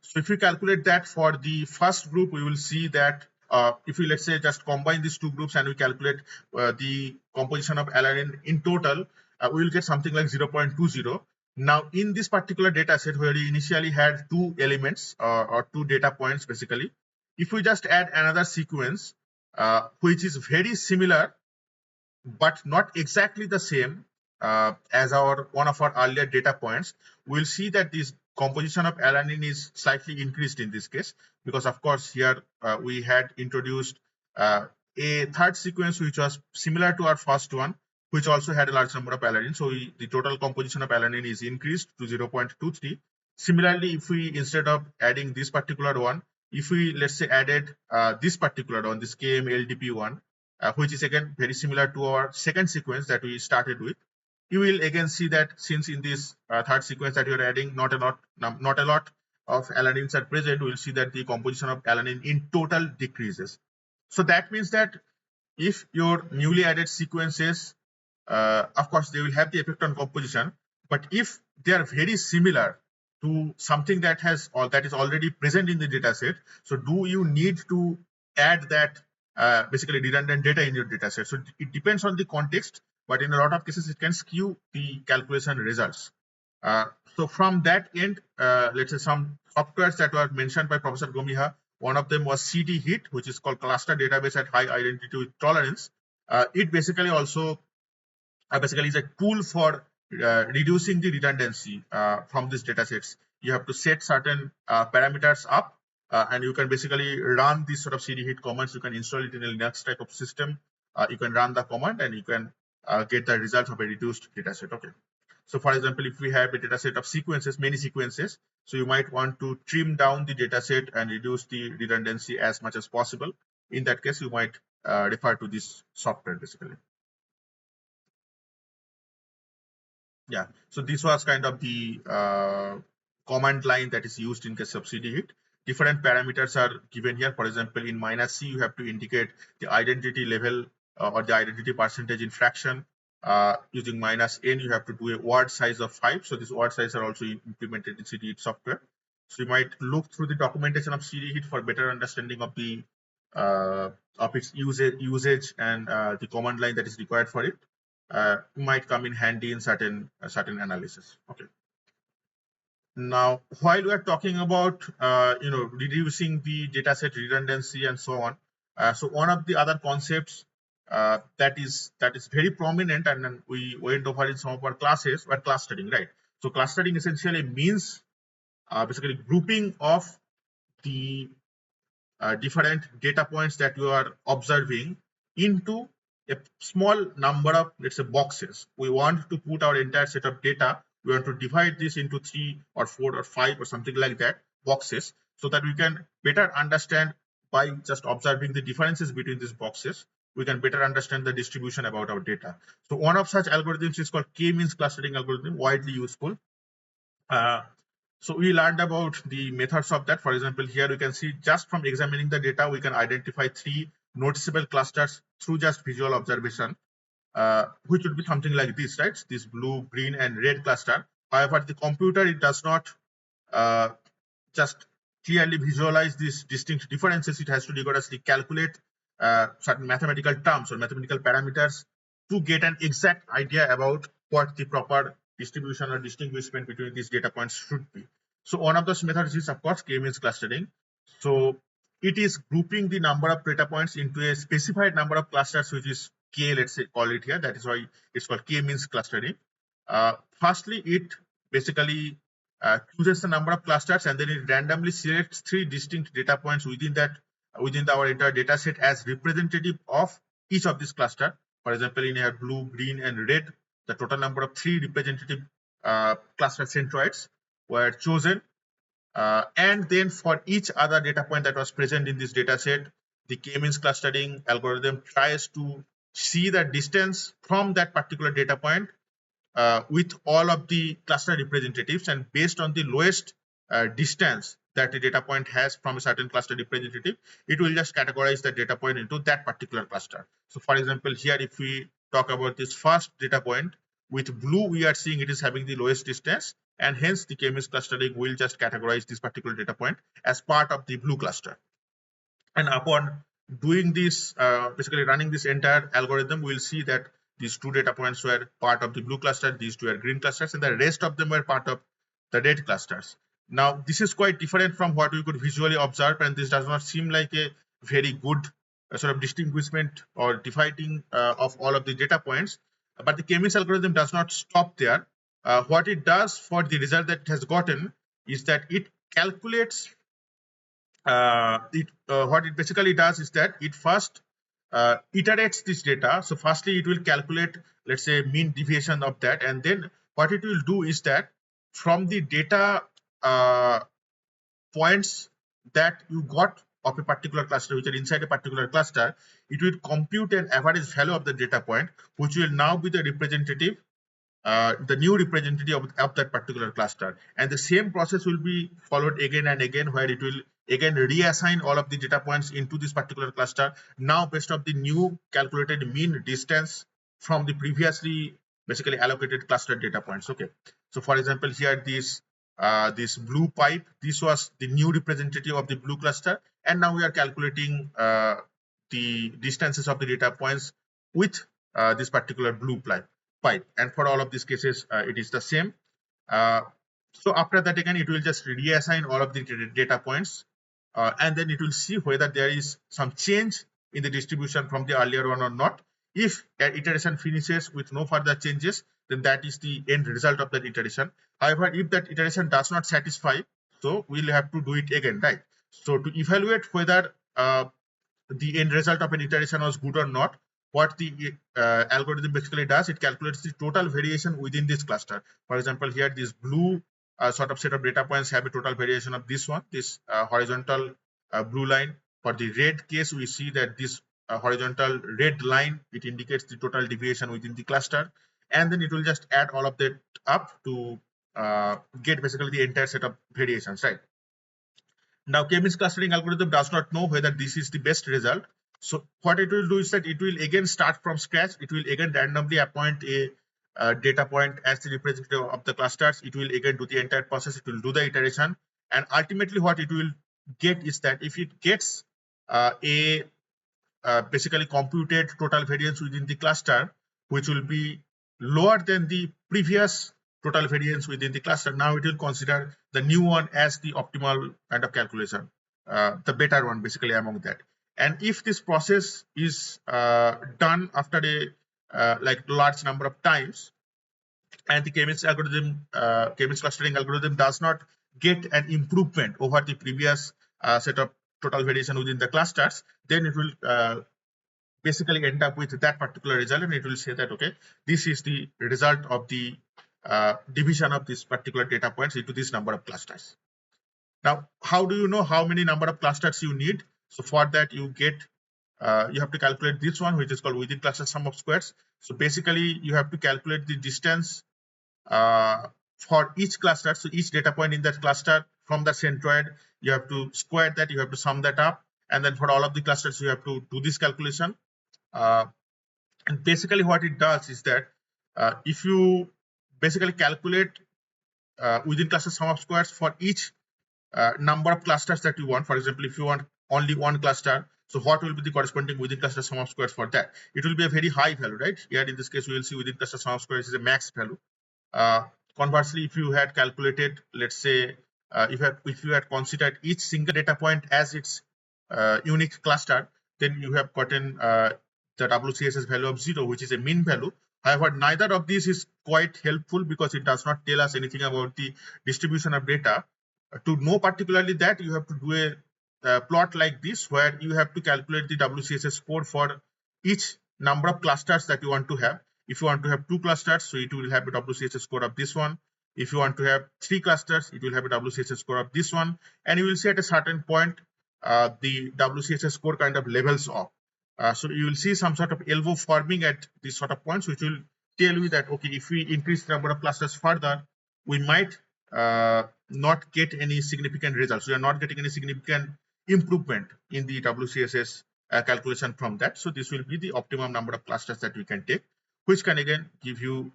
[SPEAKER 1] So if we calculate that for the first group, we will see that if we, let's say, just combine these two groups and we calculate the composition of alanine in total, we will get something like 0.20. Now, in this particular data set where we initially had two elements or two data points, basically, if we just add another sequence, which is very similar but not exactly the same as our one of our earlier data points, we'll see that this composition of alanine is slightly increased in this case, because of course here we had introduced a third sequence which was similar to our first one, which also had a large number of alanine. So the total composition of alanine is increased to 0.23. Similarly, if we, instead of adding this particular one, if we, let's say, added this particular one, this KMLDP one, which is again very similar to our second sequence that we started with, you will again see that since in this third sequence that you're adding, not a lot of alanines are present, we'll see that the composition of alanine in total decreases. So that means that if your newly added sequences, of course, they will have the effect on composition, but if they are very similar to something that has or that is already present in the data set, so do you need to add that basically redundant data in your data set? So it depends on the context, but in a lot of cases, it can skew the calculation results. Uh, so from that end, let's say some softwares that were mentioned by Professor Gomiha, one of them was CD-HIT, which is called Cluster Database at High Identity with Tolerance. It basically also basically is a tool for reducing the redundancy from these data sets. You have to set certain parameters up, and you can basically run these sort of CD-HIT commands. You can install it in a Linux type of system. You can run the command, and you can get the result of a reduced data set. Okay. So for example, if we have a data set of sequences, many sequences, so you might want to trim down the data set and reduce the redundancy as much as possible. In that case, you might refer to this software basically. Yeah, so this was kind of the command line that is used in case of CD hit. Different parameters are given here. For example, in -c, you have to indicate the identity level or the identity percentage in fraction. Using -n, you have to do a word size of 5. So these word size are also implemented in CD hit software. So you might look through the documentation of CD hit for better understanding of the its usage and the command line that is required for it. Might come in handy in certain analysis. Okay. Now, while we are talking about reducing the dataset redundancy and so on, so one of the other concepts that is very prominent, and then we went over in some of our classes, were clustering, right? So clustering essentially means basically grouping of the different data points that you are observing into a small number of, let's say, boxes. We want to put our entire set of data, we want to divide this into 3 or 4 or 5 or something like that boxes, so that we can better understand, by just observing the differences between these boxes, we can better understand the distribution about our data. So one of such algorithms is called k-means clustering algorithm, widely useful. uh, so we learned about the methods of that. For example, here we can see, just from examining the data, we can identify 3 noticeable clusters through just visual observation, which would be something like this, right? This blue, green, and red cluster. However, the computer, it does not uh, just clearly visualize these distinct differences. It has to rigorously calculate certain mathematical terms or mathematical parameters to get an exact idea about what the proper distribution or distinguishment between these data points should be. So one of those methods is, of course, k-means clustering. So it is grouping the number of data points into a specified number of clusters, which is k, let's say, call it here. That is why it's called k-means clustering. Firstly, it basically chooses the number of clusters, and then it randomly selects 3 distinct data points within our entire data set as representative of each of these cluster. For example, in here, blue, green, and red, the total number of 3 representative cluster centroids were chosen. And then for each other data point that was present in this data set, the k-means clustering algorithm tries to see the distance from that particular data point with all of the cluster representatives, and based on the lowest distance that the data point has from a certain cluster representative, it will just categorize the data point into that particular cluster. So for example, here if we talk about this first data point, with blue we are seeing it is having the lowest distance, and hence the k-means clustering will just categorize this particular data point as part of the blue cluster. And upon doing this, basically running this entire algorithm, we'll see that these 2 data points were part of the blue cluster, these 2 are green clusters, and the rest of them were part of the red clusters. Now, this is quite different from what we could visually observe, and this does not seem like a very good sort of distinguishment or dividing of all of the data points. But the k-means algorithm does not stop there. What it does for the result that it has gotten is that it calculates what it basically does is that it first iterates this data. So firstly, it will calculate, let's say, mean deviation of that, and then what it will do is that from the data points that you got of a particular cluster, which are inside a particular cluster, it will compute an average value of the data point, which will now be the representative, the new representative of that particular cluster. And the same process will be followed again and again, where it will again reassign all of the data points into this particular cluster, now based on the new calculated mean distance from the previously basically allocated cluster data points. Okay, so for example, here this blue pipe, this was the new representative of the blue cluster, and now we are calculating the distances of the data points with this particular blue pipe, and for all of these cases it is the same. uh, so after that, again, it will just reassign all of the data points, and then it will see whether there is some change in the distribution from the earlier one or not. If an iteration finishes with no further changes, then that is the end result of that iteration. However, if that iteration does not satisfy, so we'll have to do it again, right? So to evaluate whether the end result of an iteration was good or not, what the algorithm basically does, it calculates the total variation within this cluster. For example, here this blue sort of set of data points have a total variation of this one, this horizontal blue line. For the red case, we see that this horizontal red line, it indicates the total deviation within the cluster, and then it will just add all of that up to get basically the entire set of variations, right? Now, K-means clustering algorithm does not know whether this is the best result. So what it will do is that it will again start from scratch. It will again randomly appoint a data point as the representative of the clusters. It will again do the entire process. It will do the iteration. And ultimately what it will get is that if it gets a basically computed total variance within the cluster, which will be lower than the previous total variance within the cluster. Now it will consider the new one as the optimal kind of calculation, the better one basically among that. And if this process is done after a like large number of times, and the K-means clustering algorithm does not get an improvement over the previous set of total variation within the clusters, then it will basically end up with that particular result, and it will say that okay, this is the result of the division of this particular data points into this number of clusters. Now, how do you know how many number of clusters you need? So for that you get you have to calculate this one, which is called within cluster sum of squares. So basically you have to calculate the distance for each cluster. So each data point in that cluster from the centroid, you have to square that, you have to sum that up, and then for all of the clusters you have to do this calculation. And basically what it does is that if you basically calculate within cluster sum of squares for each number of clusters that you want, for example, if you want only one cluster, so what will be the corresponding within cluster sum of squares for that? It will be a very high value, right? Here in this case, we will see within cluster sum of squares is a max value. Uh, Conversely, if you had calculated, let's say, if you had considered each single data point as its unique cluster, then you have gotten the WCSS value of 0, which is a mean value. However, neither of these is quite helpful because it does not tell us anything about the distribution of data. To know particularly that, you have to do a plot like this, where you have to calculate the WCSS score for each number of clusters that you want to have. If you want to have 2 clusters, so it will have a WCSS score of this one. If you want to have 3 clusters, it will have a WCSS score of this one. And you will see at a certain point, the WCSS score kind of levels off. So you will see some sort of elbow forming at these sort of points, which will tell you that, okay, if we increase the number of clusters further, we might not get any significant results. We are not getting any significant improvement in the WCSS calculation from that. So this will be the optimum number of clusters that we can take, which can again give you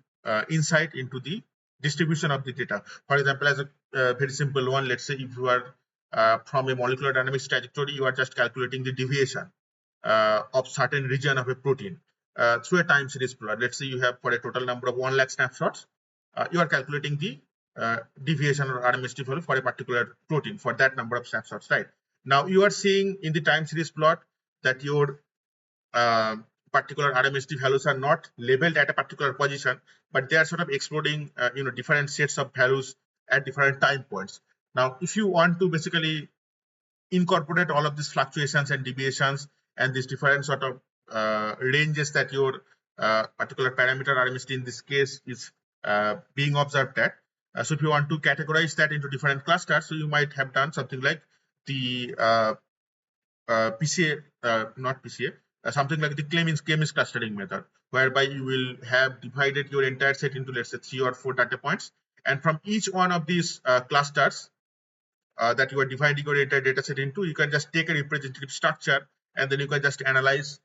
[SPEAKER 1] insight into the distribution of the data. For example, as a very simple one, let's say if you are from a molecular dynamics trajectory, you are just calculating the deviation of certain region of a protein through a time series plot. Let's say you have for a total number of 1 lakh snapshots, you are calculating the deviation or RMST value for a particular protein for that number of snapshots, right? Now you are seeing in the time series plot that your uh, particular RMST values are not labeled at a particular position, but they are sort of exploding, different sets of values at different time points. Now, if you want to basically incorporate all of these fluctuations and deviations and these different sort of ranges that your particular parameter RMST in this case is being observed at. So if you want to categorize that into different clusters, so you might have done something like the PCA, not PCA, something like the K-means clustering method, whereby you will have divided your entire set into, let's say, 3 or 4 data points. And from each one of these clusters, that you are dividing your entire data set into, you can just take a representative structure and then you can just analyze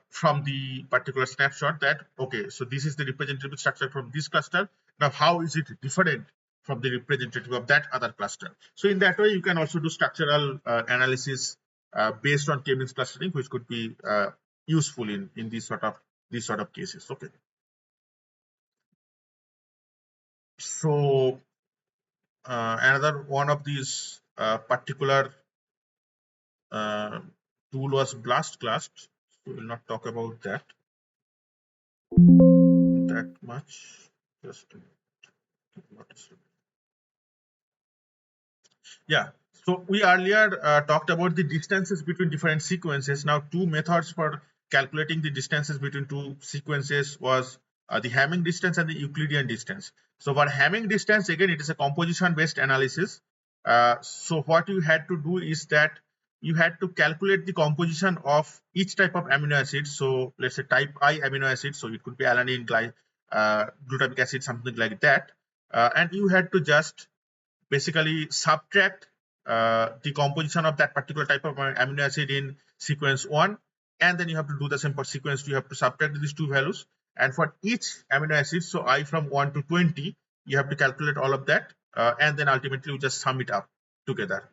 [SPEAKER 1] from the particular snapshot that, okay, so this is the representative structure from this cluster. Now, how is it different from the representative of that other cluster? So in that way, you can also do structural analysis based on K-means clustering, which could be useful in these sort of cases. Okay. So another one of these particular uh, tool was blast class, so we'll not talk about that much. Just yeah. So we earlier talked about the distances between different sequences. Now, two methods for calculating the distances between two sequences was the Hamming distance and the Euclidean distance. So for Hamming distance, again, it is a composition-based analysis. So what you had to do is that you had to calculate the composition of each type of amino acid. So let's say type I amino acid. So it could be alanine, glutamic acid, something like that. And you had to just basically subtract the composition of that particular type of amino acid in sequence 1, and then you have to do the same for sequence 2. You have to subtract these two values, and for each amino acid, so I from 1 to 20, you have to calculate all of that, and then ultimately you just sum it up together.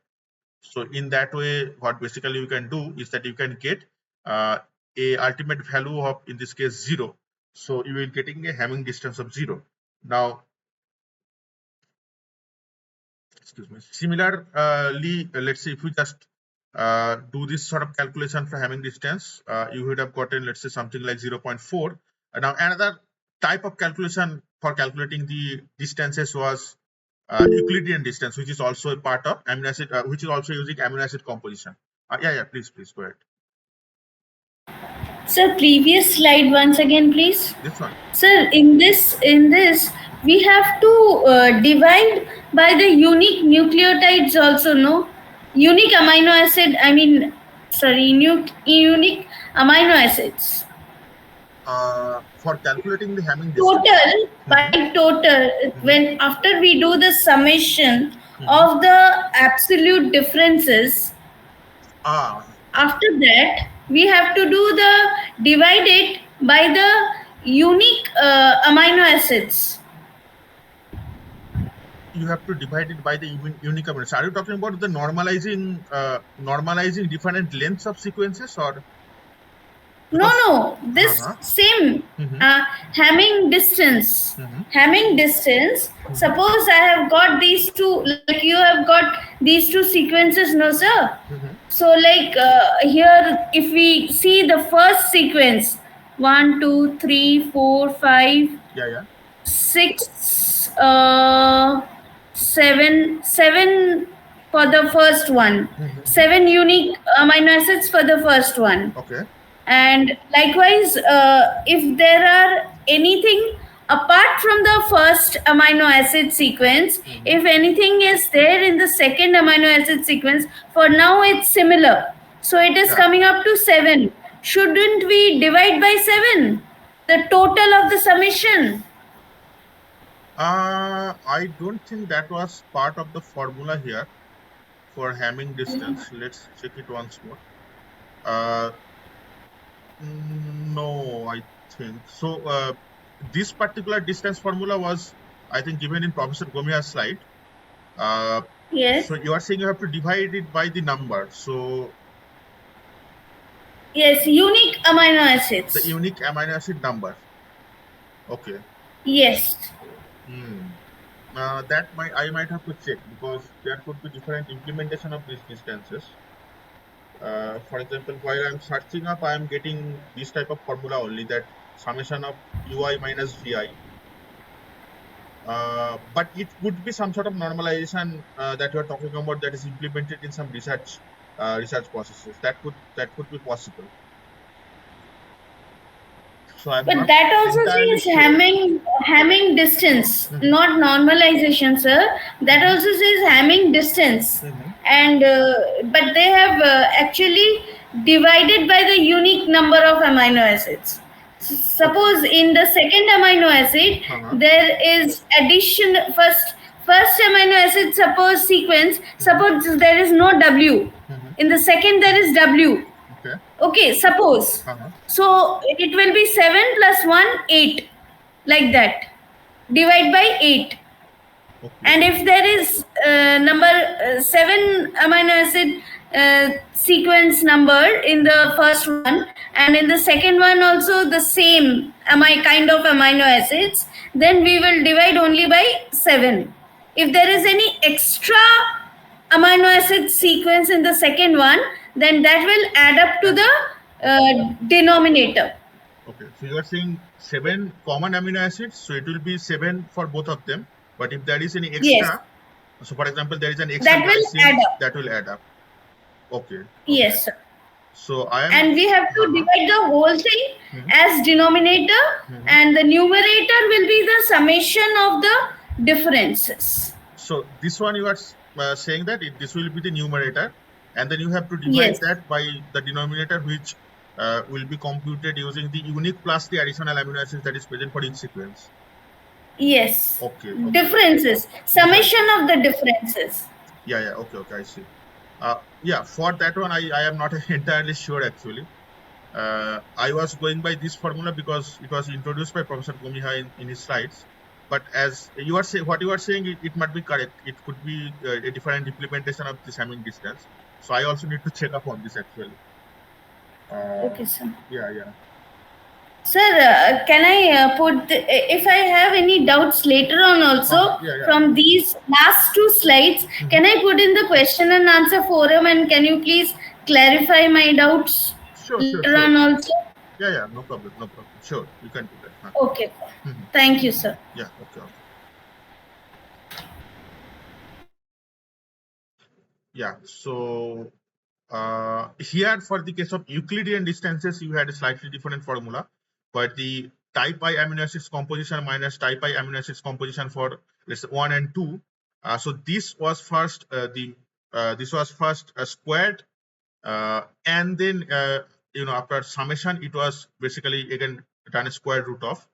[SPEAKER 1] So in that way, what basically you can do is that you can get a ultimate value of, in this case, 0. So you will getting a Hamming distance of 0. Now, excuse me. Similarly, let's say if we just do this sort of calculation for Hamming distance, you would have gotten, let's say, something like 0.4. Now, another type of calculation for calculating the distances was Euclidean distance, which is also a part of amino acid, which is also using amino acid composition. Yeah, please go ahead.
[SPEAKER 2] Sir, previous slide once again, please.
[SPEAKER 1] This one.
[SPEAKER 2] Sir, in this we have to divide by the unique nucleotides also, no? Unique amino acid. I mean, sorry, unique amino acids.
[SPEAKER 1] For calculating the Hamming distance.
[SPEAKER 2] Total, by total, when after we do the summation of the absolute differences,
[SPEAKER 1] Ah,
[SPEAKER 2] after that we have to do the divide it by the unique amino acids.
[SPEAKER 1] you have to divide it by the unique amino. So are you talking about the normalizing different lengths of sequences, or
[SPEAKER 2] No, this same Hamming distance. Hamming distance. Suppose I have got these two, like you have got these two sequences, no, sir? So, like here, if we see the first sequence 1, 2, 3, 4, 5,
[SPEAKER 1] yeah,
[SPEAKER 2] 6, 7 for the first one, 7 unique amino acids for the first one.
[SPEAKER 1] okay,
[SPEAKER 2] And likewise, if there are anything apart from the first amino acid sequence, if anything is there in the second amino acid sequence, for now it's similar. So it is coming up to 7. Shouldn't we divide by 7? The total of the summation.
[SPEAKER 1] I don't think that was part of the formula here for Hamming distance. Let's check it once more. No, I think so. This particular distance formula was, I think, given in Professor Gomia's slide.
[SPEAKER 2] Yes.
[SPEAKER 1] So you are saying you have to divide it by the number. So
[SPEAKER 2] yes, unique amino acids.
[SPEAKER 1] The unique amino acid number. Okay.
[SPEAKER 2] Yes.
[SPEAKER 1] That I might have to check, because there could be different implementation of these distances. For example, while I'm searching up, I'm getting this type of formula only, that summation of ui minus vi. But it would be some sort of normalization that you are talking about, that is implemented in some research processes. That could be possible. So
[SPEAKER 2] but that also says Hamming distance, not normalization, sir. That also says Hamming distance, and but they have actually divided by the unique number of amino acids. Suppose in the second amino acid there is addition first amino acid, suppose sequence, suppose there is no W. In the second there is W. Okay, suppose. So it will be 7 plus 1, 8. Like that. Divide by 8. And if there is number 7 amino acid sequence number in the first one, and in the second one also the same kind of amino acids, then we will divide only by 7. If there is any extra amino acid sequence in the second one, then that will add up to the denominator.
[SPEAKER 1] Okay, so you are saying 7 common amino acids, so it will be 7 for both of them. But if there is any extra, So, for example, there is an X and
[SPEAKER 2] That
[SPEAKER 1] Y
[SPEAKER 2] will add
[SPEAKER 1] series
[SPEAKER 2] up.
[SPEAKER 1] that will add up. Okay, okay.
[SPEAKER 2] Yes, sir.
[SPEAKER 1] So I am.
[SPEAKER 2] And we have to
[SPEAKER 1] Uh-huh.
[SPEAKER 2] divide the whole thing
[SPEAKER 1] Mhm,
[SPEAKER 2] as denominator,
[SPEAKER 1] mhm.
[SPEAKER 2] and the numerator will be the summation of the differences.
[SPEAKER 1] So this one you are saying that this will be the numerator, and then you have to divide
[SPEAKER 2] Yes,
[SPEAKER 1] that by the denominator, which will be computed using the unique plus the additional amino acids that is present for each sequence.
[SPEAKER 2] yes.
[SPEAKER 1] Okay, okay.
[SPEAKER 2] Differences. Summation
[SPEAKER 1] Differences.
[SPEAKER 2] of the differences.
[SPEAKER 1] Yeah, yeah. Okay, okay. I see. Yeah, for that one, I am not entirely sure actually. I was going by this formula because it was introduced by Professor Gomiha in his slides. But as you are saying, what you are saying, it might be correct. It could be a different implementation of this Hamming distance. So I also need to check up on this actually. Uh,
[SPEAKER 2] Okay, sir.
[SPEAKER 1] yeah, yeah.
[SPEAKER 2] Sir, can I if I have any doubts later on also
[SPEAKER 1] Yeah, yeah.
[SPEAKER 2] from these last two slides,
[SPEAKER 1] Mhm.
[SPEAKER 2] can I put in the question and answer forum, and can you please clarify my doubts
[SPEAKER 1] Sure, sure,
[SPEAKER 2] later
[SPEAKER 1] sure.
[SPEAKER 2] on also?
[SPEAKER 1] Yeah, yeah. No problem, no problem. Sure, you can do that. Huh.
[SPEAKER 2] Okay.
[SPEAKER 1] Mhm.
[SPEAKER 2] Thank you, sir.
[SPEAKER 1] Yeah, okay, okay. Yeah. So here for the case of Euclidean distances, you had a slightly different formula, but the type I amino acids composition minus type I amino acids composition for let's say 1 and 2. So this was first squared, and then after summation it was basically again done a square root of.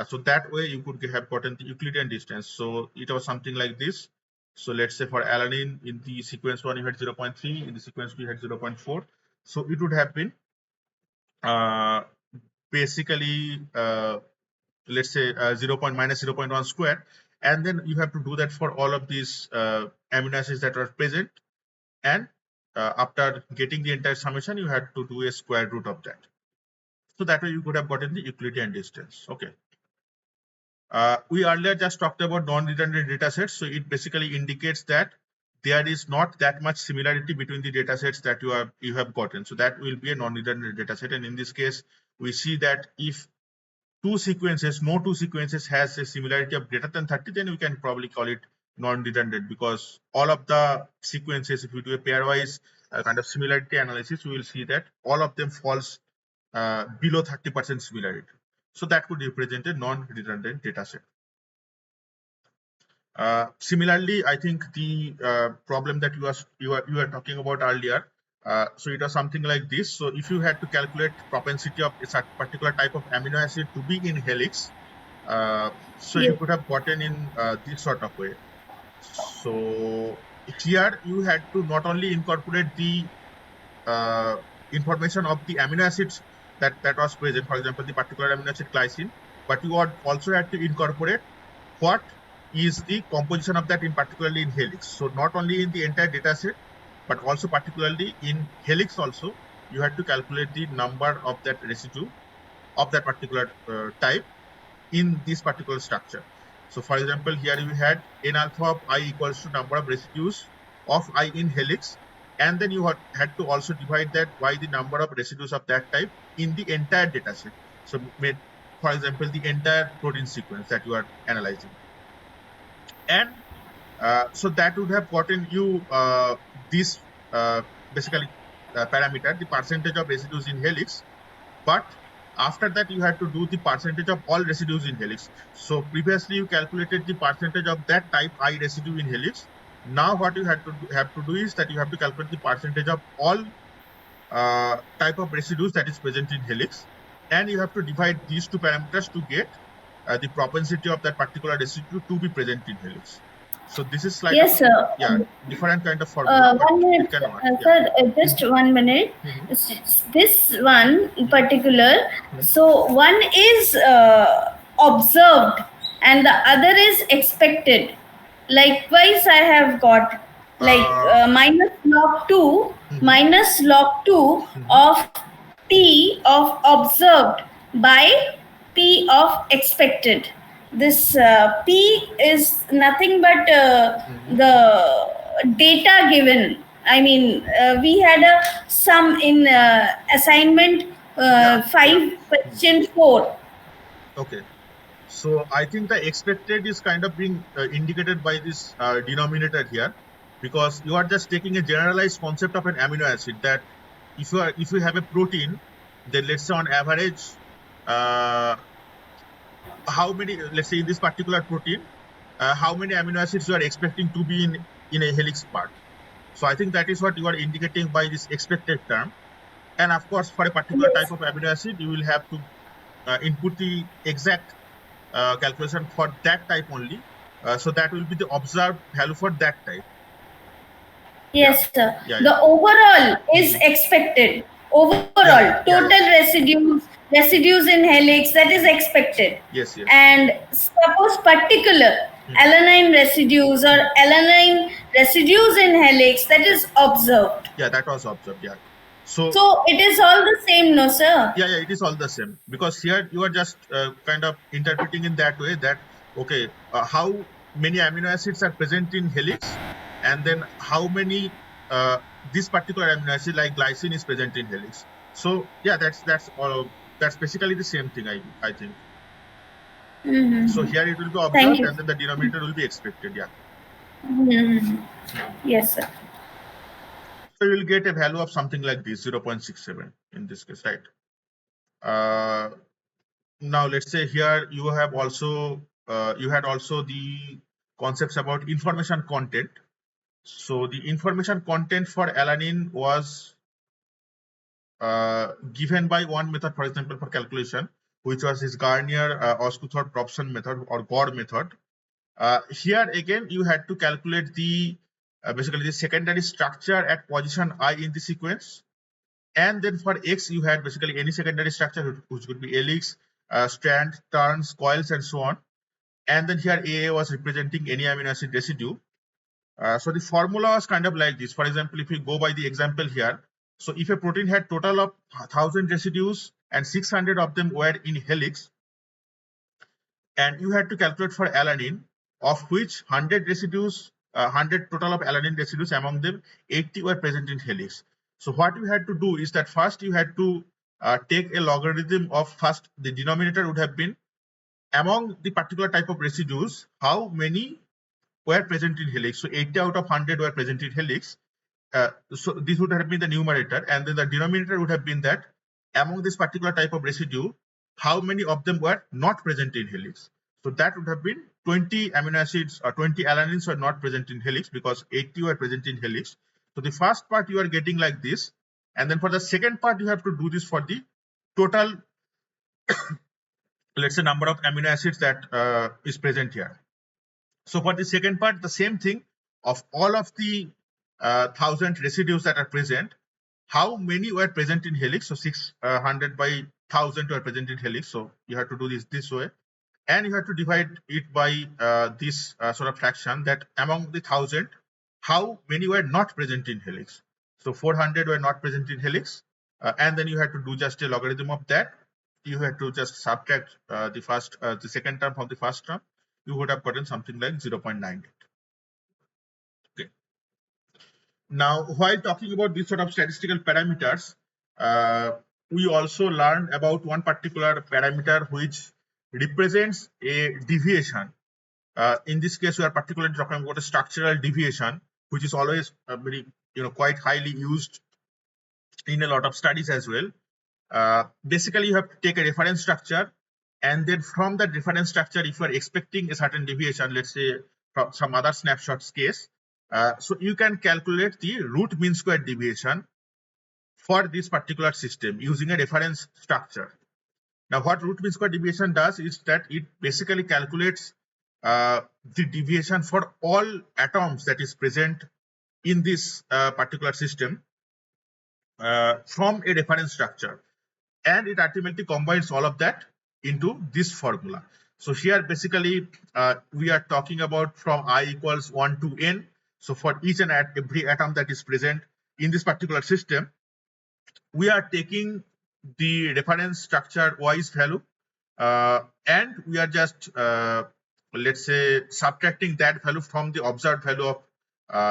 [SPEAKER 1] So that way you could have gotten the Euclidean distance. So it was something like this. So let's say for alanine, in the sequence 1 you had 0.3, in the sequence 2 you had 0.4. So it would have been uh, basically let's say 0. Minus 0.1 square, and then you have to do that for all of these amino acids that are present, and after getting the entire summation you had to do a square root of that. So that way you could have gotten the Euclidean distance. Okay. We earlier just talked about non-redundant data sets. So it basically indicates that there is not that much similarity between the data sets that you have gotten. So that will be a non-redundant data set. And in this case, we see that if no two sequences has a similarity of greater than 30, then we can probably call it non-redundant, because all of the sequences, if we do a pairwise kind of similarity analysis, we will see that all of them falls below 30% similarity. So that could represent a non-redundant data set. Similarly, I think the problem that you were talking about earlier, so it was something like this. So if you had to calculate propensity of a particular type of amino acid to be in helix, so you
[SPEAKER 2] Yes.
[SPEAKER 1] could have gotten in this sort of way. So here you had to not only incorporate the uh, information of the amino acids that was present, for example, the particular amino acid glycine, but you also had to incorporate what is the composition of that in particularly in helix. So not only in the entire data set, but also particularly in helix also, you had to calculate the number of that residue of that particular type in this particular structure. So for example, here we had n alpha of I equals to number of residues of I in helix, and then you had to also divide that by the number of residues of that type in the entire data set. So for example, the entire protein sequence that you are analyzing. And so that would have gotten you this basically parameter, the percentage of residues in helix. But after that, you had to do the percentage of all residues in helix. So previously, you calculated the percentage of that type I residue in helix. Now, what you have to do is that you have to calculate the percentage of all type of residues that is present in helix, and you have to divide these two parameters to get the propensity of that particular residue to be present in helix. So this is slight of
[SPEAKER 2] Yes, sir.
[SPEAKER 1] yeah different kind of formula, but
[SPEAKER 2] One
[SPEAKER 1] it
[SPEAKER 2] minute,
[SPEAKER 1] can work. Yeah.
[SPEAKER 2] sir. Just 1 minute.
[SPEAKER 1] Mhm,
[SPEAKER 2] This one in
[SPEAKER 1] mhm,
[SPEAKER 2] particular.
[SPEAKER 1] mhm.
[SPEAKER 2] So one is observed, and the other is expected. Likewise, I have got like
[SPEAKER 1] Uh, mhm,
[SPEAKER 2] minus log two
[SPEAKER 1] mhm.
[SPEAKER 2] of T of observed by P of expected. This P is nothing but
[SPEAKER 1] Mhm.
[SPEAKER 2] the data given. I mean, we had a sum in assignment
[SPEAKER 1] Yeah, yeah.
[SPEAKER 2] 5
[SPEAKER 1] Mhm.
[SPEAKER 2] question 4.
[SPEAKER 1] Okay. So I think the expected is kind of being indicated by this denominator here, because you are just taking a generalized concept of an amino acid, that if you have a protein, then let's say on average, uh, how many, let's say in this particular protein, how many amino acids you are expecting to be in a helix part. So I think that is what you are indicating by this expected term. And of course, for a particular type
[SPEAKER 2] Yes.
[SPEAKER 1] of amino acid, you will have to input the exact calculation for that type only. So that will be the observed value for that type. Yeah,
[SPEAKER 2] Yes, sir.
[SPEAKER 1] yeah, yeah.
[SPEAKER 2] The overall is
[SPEAKER 1] Mhm.
[SPEAKER 2] expected.
[SPEAKER 1] Yeah,
[SPEAKER 2] Overall,
[SPEAKER 1] yeah, yeah, yeah.
[SPEAKER 2] total residues in helix, that is expected.
[SPEAKER 1] Yes, yes.
[SPEAKER 2] And suppose particular
[SPEAKER 1] Mhm.
[SPEAKER 2] alanine residues or
[SPEAKER 1] Mhm.
[SPEAKER 2] alanine residues in helix, that
[SPEAKER 1] Yeah,
[SPEAKER 2] is observed.
[SPEAKER 1] yeah, that was observed. Yeah. So
[SPEAKER 2] So it is all the same, no, sir?
[SPEAKER 1] yeah, yeah, it is all the same, because here you are just kind of interpreting in that way that okay, how many amino acids are present in helix, and then how many this particular amino acid like glycine is present in helix. So yeah, that's basically the same thing. I think so.
[SPEAKER 2] Mm-hmm.
[SPEAKER 1] Here it will be
[SPEAKER 2] Thank
[SPEAKER 1] observed,
[SPEAKER 2] you.
[SPEAKER 1] and then the denominator will be expected. Yeah.
[SPEAKER 2] Mhm.
[SPEAKER 1] Mhm.
[SPEAKER 2] Yes, sir.
[SPEAKER 1] So you will get a value of something like this, 0.67 in this case, right? Uh, Now let's say here you had also the concepts about information content. So the information content for alanine was given by one method, for example, for calculation, which was his Garnier Osguthorpe Probson method or Gore method. Here again, you had to calculate the basically the secondary structure at position I in the sequence. And then for X, you had basically any secondary structure, which could be helix, strand, turns, coils, and so on. And then here AA was representing any amino acid residue. So the formula was kind of like this. For example, if we go by the example here, so if a protein had total of 1,000 residues and 600 of them were in helix, and you had to calculate for alanine, of which 100 residues, 100 total of alanine residues, among them 80 were present in helix. So what you had to do is that first you had to take a logarithm of first the denominator would have been among the particular type of residues, how many were present in helix. So 80 out of 100 were present in helix. So this would have been the numerator, and then the denominator would have been that among this particular type of residue, how many of them were not present in helix. So that would have been 20 amino acids or 20 alanines were not present in helix because 80 were present in helix. So the first part you are getting like this, and then for the second part you have to do this for the total, let's say, number of amino acids that is present here. So for the second part, the same thing, of all of the 1,000 residues that are present, how many were present in helix? So 600 by 1,000 were present in helix. So you have to do this way, and you have to divide it by this sort of fraction, that among the 1,000, how many were not present in helix. So 400 were not present in helix, and then you have to do just a logarithm of that. You have to just subtract the second term from the first term. You would have gotten something like 0.98. Okay. Now, while talking about these sort of statistical parameters, we also learned about one particular parameter which represents a deviation. In this case, we are particularly talking about a structural deviation, which is always very, quite highly used in a lot of studies as well. Basically, you have to take a reference structure, and then from that reference structure, if you are expecting a certain deviation, let's say from some other snapshots case, so you can calculate the root mean square deviation for this particular system using a reference structure. Now, what root mean square deviation does is that it basically calculates the deviation for all atoms that is present in this particular system from a reference structure, and it ultimately combines all of that into this formula. So here basically we are talking about from I equals 1 to n. So for each and every atom that is present in this particular system, we are taking the reference structure wise value, and we are just let's say subtracting that value from the observed value of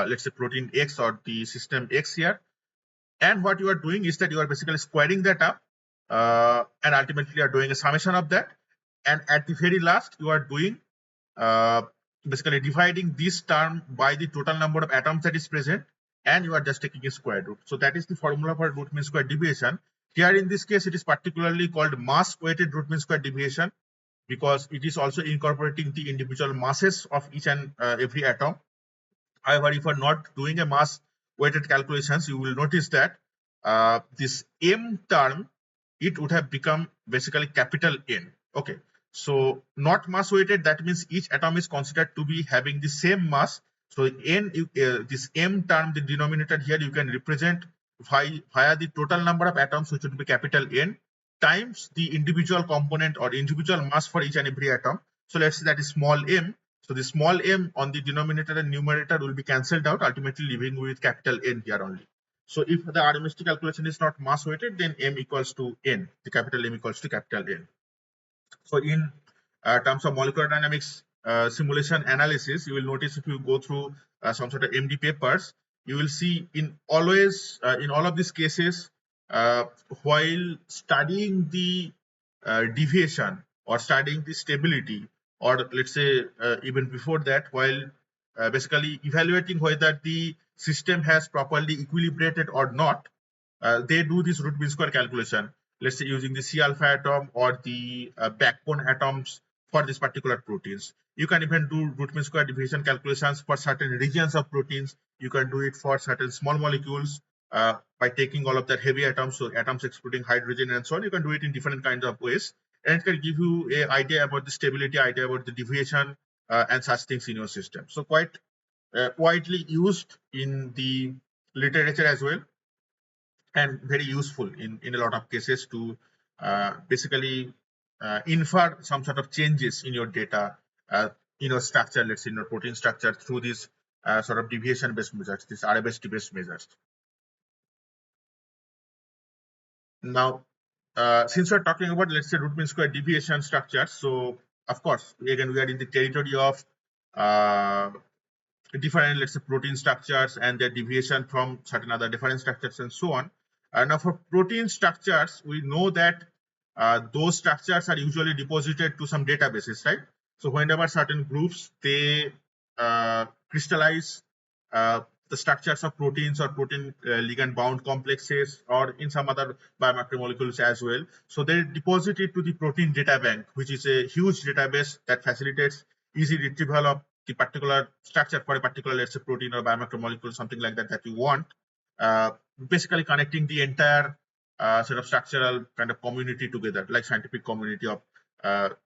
[SPEAKER 1] let's say protein X or the system X here. And what you are doing is that you are basically squaring that up, and ultimately you are doing a summation of that. and at the very last you are doing uh, basically dividing this term by the total number of atoms that is present, and you are just taking a square root. So that is the formula for root mean square deviation. Here in this case, it is particularly called mass weighted root mean square deviation because it is also incorporating the individual masses of each and every atom. However, if you are not doing a mass weighted calculations, you will notice that this m term, it would have become basically capital N. Okay, so not mass weighted, that means each atom is considered to be having the same mass. So N, this m term, the denominator here, you can represent via the total number of atoms, which would be capital N, times the individual component or individual mass for each and every atom. So let's say that is small m. So the small m on the denominator and numerator will be cancelled out, ultimately leaving with capital N here only. So if the RMST calculation is not mass weighted, then m equals to n, the capital M equals to capital N. So in terms of molecular dynamics simulation analysis, you will notice if you go through some sort of MD papers, you will see in always in all of these cases, uh, while studying the deviation or studying the stability, or let's say even before that, while basically evaluating whether the system has properly equilibrated or not, they do this root mean square calculation, let's say using the C alpha atom or the backbone atoms for this particular proteins. You can even do root mean square deviation calculations for certain regions of proteins. You can do it for certain small molecules by taking all of that heavy atoms, so atoms excluding hydrogen and so on. You can do it in different kinds of ways, and it can give you an idea about the stability, idea about the deviation, and such things in your system. So quite widely used in the literature as well, and very useful in a lot of cases to basically infer some sort of changes in your data, in your structure, let's say in your protein structure, through these sort of deviation based measures, these RMST based measures. Now, since we're talking about, let's say, root mean square deviation structures, so of course, again, we are in the territory of different, let's say, protein structures and their deviation from certain other different structures and so on. Now, for protein structures, we know that those structures are usually deposited to some databases, right? So whenever certain groups, they crystallize the structures of proteins or protein ligand bound complexes, or in some other biomacromolecules as well, so they deposit it to the protein data bank, which is a huge database that facilitates easy retrieval of the particular structure for a particular, let's say, protein or biomacromolecule, something like that, that you want, basically connecting the entire sort of structural kind of community together, like scientific community of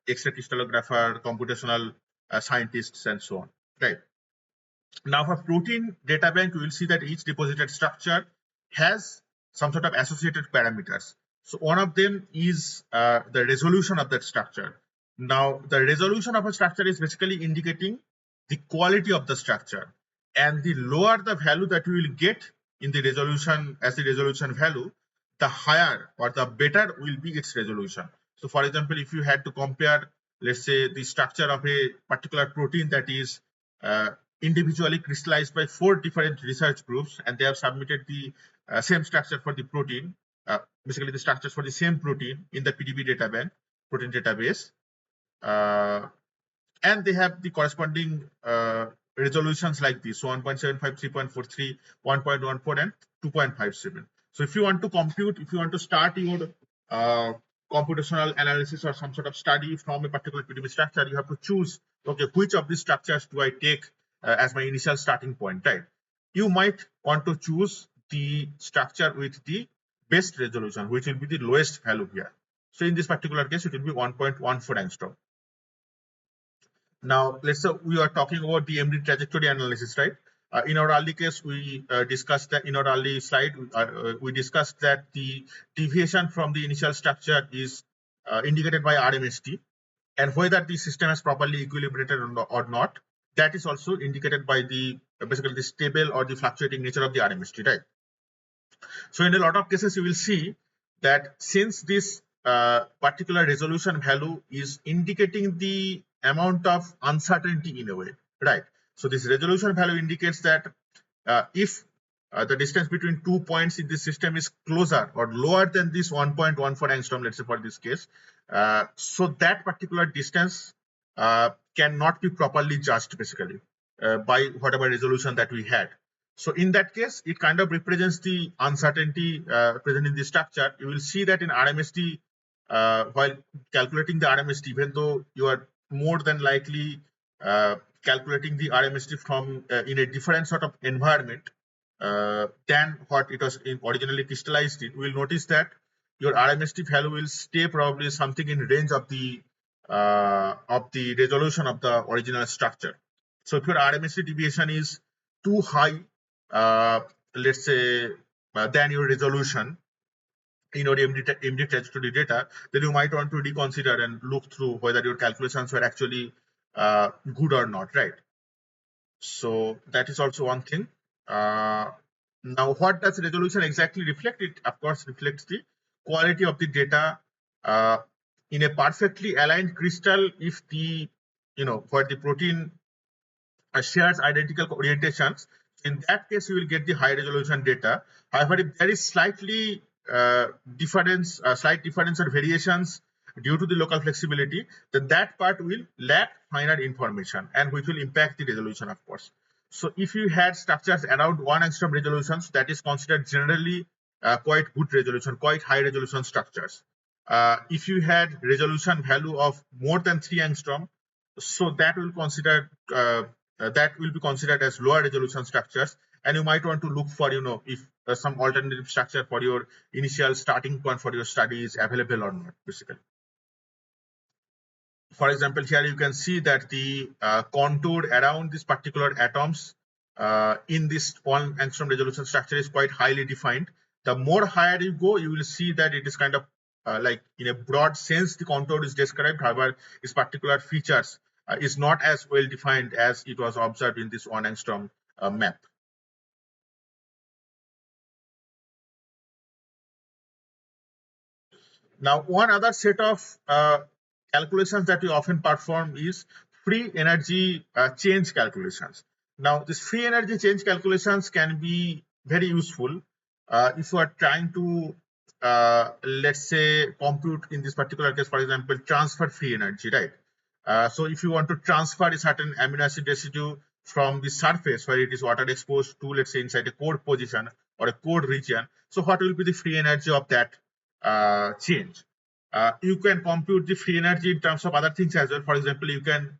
[SPEAKER 1] X-ray crystallographer, computational scientists, and so on, right? Now, for protein data bank, you will see that each deposited structure has some sort of associated parameters. So one of them is the resolution of that structure. Now, the resolution of a structure is basically indicating the quality of the structure, and the lower the value that you will get in the resolution as the resolution value, the higher or the better will be its resolution. So, for example, if you had to compare, let's say, the structure of a particular protein that is uh, individually crystallized by 4 different research groups, and they have submitted the same structure for the protein, basically the structures for the same protein in the PDB data bank, protein database, uh, and they have the corresponding resolutions like this, so 1.75, 3.43, 1.14, and 2.57. So if you want to compute, if you want to start your computational analysis or some sort of study from a particular PDB structure, you have to choose, okay, which of these structures do I take as my initial starting point, right? You might want to choose the structure with the best resolution, which will be the lowest value here. So in this particular case, it will be 1.14 angstrom. Now, let's say we are talking about the MD trajectory analysis, right? In our early case, we discussed that in our early slide, we discussed that the deviation from the initial structure is indicated by RMST, and whether the system is properly equilibrated or not, that is also indicated by the basically the stable or the fluctuating nature of the RMST, right? So in a lot of cases, you will see that since this particular resolution value is indicating the amount of uncertainty in a way, right? So this resolution value indicates that if the distance between 2 points in this system is closer or lower than this 1.14 angstrom, let's say for this case, so that particular distance cannot be properly judged basically by whatever resolution that we had. So in that case, it kind of represents the uncertainty present in the structure. You will see that in RMST, while calculating the RMST, even though you are more than likely calculating the RMST from in a different sort of environment than what it was originally crystallized in, we will notice that your RMST value will stay probably something in range of the resolution of the original structure. So if your RMST deviation is too high, uh, let's say than your resolution in your MD trajectory data, then you might want to reconsider and look through whether your calculations were actually good or not, right? So that is also one thing. Now, what does resolution exactly reflect? It, of course, reflects the quality of the data uh, in a perfectly aligned crystal. If the, where the protein shares identical orientations, in that case, you will get the high resolution data. However, if there is slight difference or variations due to the local flexibility, then that part will lack finer information and which will impact the resolution, of course. So if you had structures around 1 angstrom resolutions, that is considered generally quite good resolution, quite high resolution structures. If you had resolution value of more than 3 angstrom, so that will be considered as lower resolution structures, and you might want to look for, if some alternative structure for your initial starting point for your study is available or not, basically. For example, here you can see that the contour around these particular atoms in this 1 angstrom resolution structure is quite highly defined. The more higher you go, you will see that it is kind of like in a broad sense the contour is described. However, its particular features is not as well defined as it was observed in this 1 angstrom map. Now, one other set of calculations that we often perform is free energy change calculations. Now, this free energy change calculations can be very useful if you are trying to, let's say, compute in this particular case, for example, transfer free energy, right? So if you want to transfer a certain amino acid residue from the surface where it is water exposed to, let's say, inside a core position or a core region, so what will be the free energy of that change? You can compute the free energy in terms of other things as well. For example, you can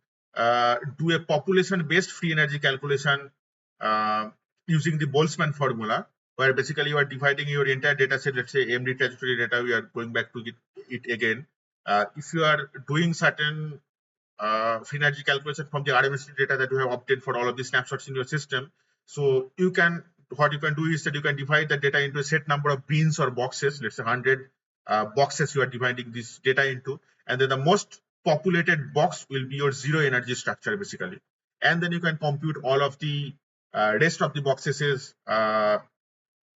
[SPEAKER 1] do a population-based free energy calculation using the Boltzmann formula, where basically you are dividing your entire data set, let's say MD trajectory data, we are going back to it again. If you are doing certain free energy calculation from the RMS data that you have obtained for all of the snapshots in your system. So what you can do is that you can divide the data into a set number of bins or boxes, let's say 100 boxes you are dividing this data into, and then the most populated box will be your zero energy structure basically. And then you can compute all of the rest of the boxes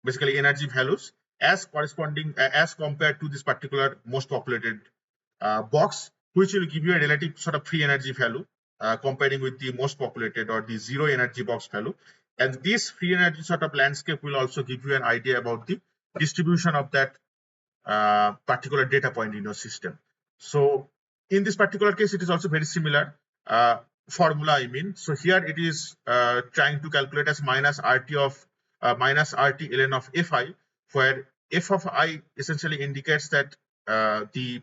[SPEAKER 1] basically energy values as corresponding as compared to this particular most populated box, which will give you a relative sort of free energy value comparing with the most populated or the zero energy box value. And this free energy sort of landscape will also give you an idea about the distribution of that particular data point in your system. So in this particular case, it is also very similar formula, I mean. So here it is trying to calculate as minus RT ln of Fi, where f of I essentially indicates that the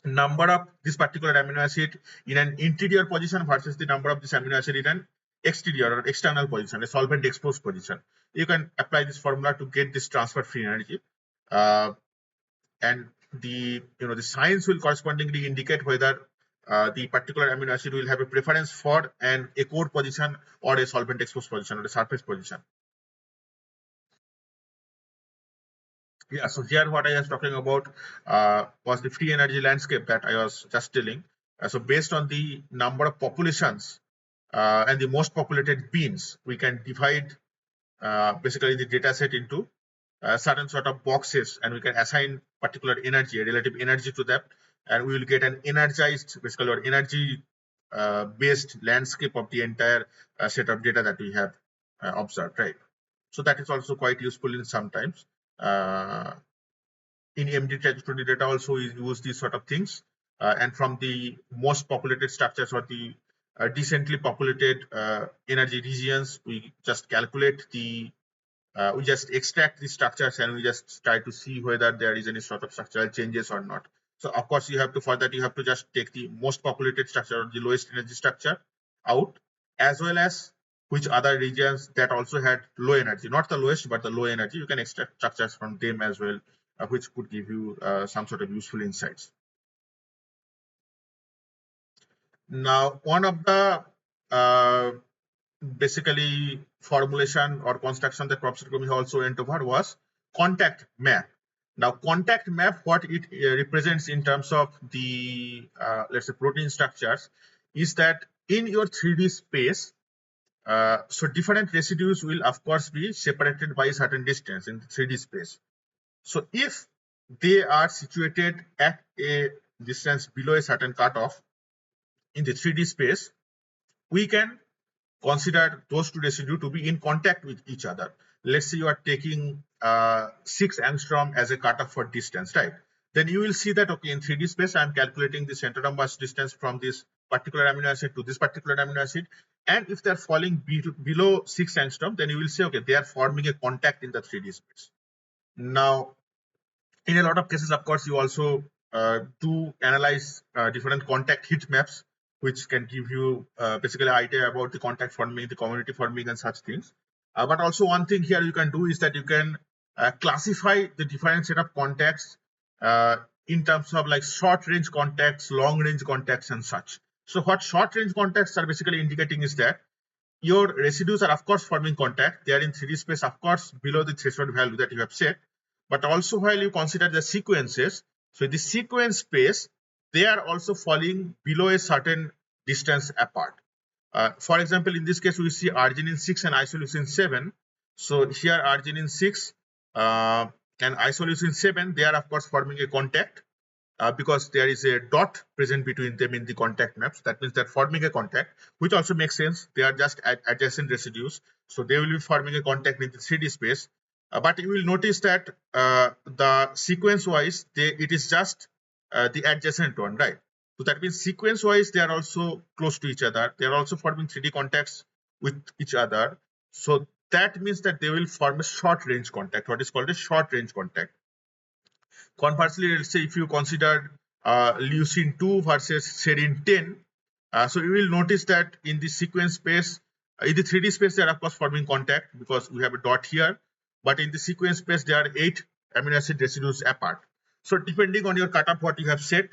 [SPEAKER 1] number of this particular amino acid in an interior position versus the number of this amino acid in an exterior or external position, a solvent exposed position. You can apply this formula to get this transfer free energy. And the signs will correspondingly indicate whether the particular amino acid will have a preference for an core position or a solvent exposed position or a surface position. Yeah, so here what I was talking about was the free energy landscape that I was just telling. So based on the number of populations and the most populated beans, we can divide basically the data set into certain sort of boxes, and we can assign particular energy, a relative energy to that, and we will get an energized, basically, or energy based landscape of the entire set of data that we have observed, right? So that is also quite useful in sometimes. In MD trajectory data also we use these sort of things. And from the most populated structures or the decently populated energy regions, we just calculate the we just extract the structures and we just try to see whether there is any sort of structural changes or not. So of course you have to, for that you have to just take the most populated structure or the lowest energy structure out, as well as which other regions that also had low energy, not the lowest but the low energy, you can extract structures from them as well, which could give you some sort of useful insights. Now one of the uh, basically formulation or construction that Professor Kumi also went over was contact map. Now, contact map, what it represents in terms of the let's say protein structures, is that in your 3D space, so different residues will of course be separated by a certain distance in the 3D space. So if they are situated at a distance below a certain cutoff in the 3D space, we can consider those two residues to be in contact with each other. Let's say you are taking 6 angstrom as a cutoff for distance, right? Then you will see that, okay, in 3D space, I'm calculating the center of mass distance from this particular amino acid to this particular amino acid. And if they're falling below 6 angstrom, then you will say, okay, they are forming a contact in the 3D space. Now, in a lot of cases, of course, you also do analyze different contact heat maps, which can give you basically an idea about the contact forming, the community forming, and such things. But also one thing here you can do is that you can classify the different set of contacts uh, in terms of like short range contacts, long range contacts, and such. So what short range contacts are basically indicating is that your residues are of course forming contact. They are in 3D space, of course, below the threshold value that you have set. But also while you consider the sequences, so the sequence space, they are also falling below a certain distance apart. For example, in this case, we see arginine 6 and isoleucine 7. So here arginine 6 and isoleucine 7, they are of course forming a contact because there is a dot present between them in the contact maps. That means they're forming a contact, which also makes sense. They are just adjacent residues. So they will be forming a contact in the 3D space. But you will notice that the sequence wise, it is just the adjacent one, right? So that means sequence wise, they are also close to each other. They are also forming 3D contacts with each other. So that means that they will form a short range contact, what is called a short range contact. Conversely, let's say if you consider leucine 2 versus serine 10, so you will notice that in the sequence space, in the 3D space, they are of course forming contact because we have a dot here, but in the sequence space, there are 8 amino acid residues apart. So depending on your cutoff, what you have set,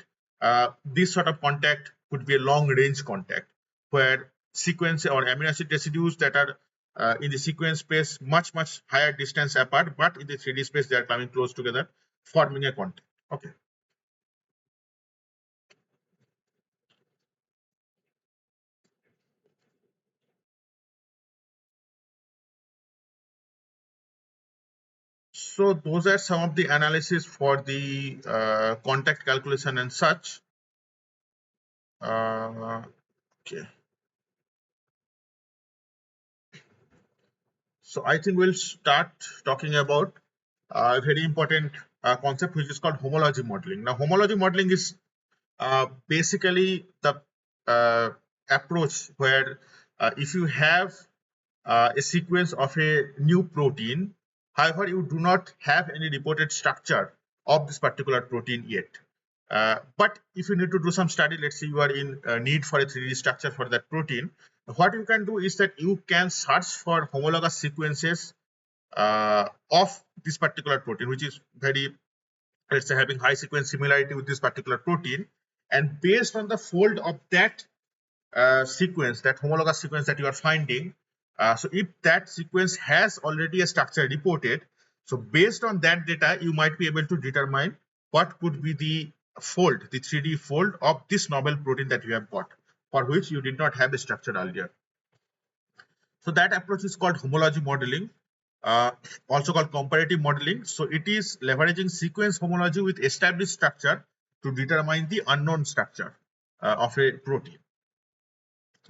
[SPEAKER 1] this sort of contact could be a long range contact where sequence or amino acid residues that are in the sequence space much higher distance apart, but in the 3D space, they are coming close together, forming a contact. Okay. So those are some of the analysis for the contact calculation and such. Okay. So I think we'll start talking about a very important concept which is called homology modeling. Now, homology modeling is basically the approach where if you have a sequence of a new protein. However, you do not have any reported structure of this particular protein yet. But if you need to do some study, let's say you are in need for a 3D structure for that protein, what you can do is that you can search for homologous sequences of this particular protein, which is very, let's say, having high sequence similarity with this particular protein. And based on the fold of that sequence, that homologous sequence that you are finding, so if that sequence has already a structure reported, so based on that data, you might be able to determine what could be the fold, the 3D fold of this novel protein that you have got, for which you did not have a structure earlier. So that approach is called homology modeling, uh, also called comparative modeling. So it is leveraging sequence homology with established structure to determine the unknown structure of a protein.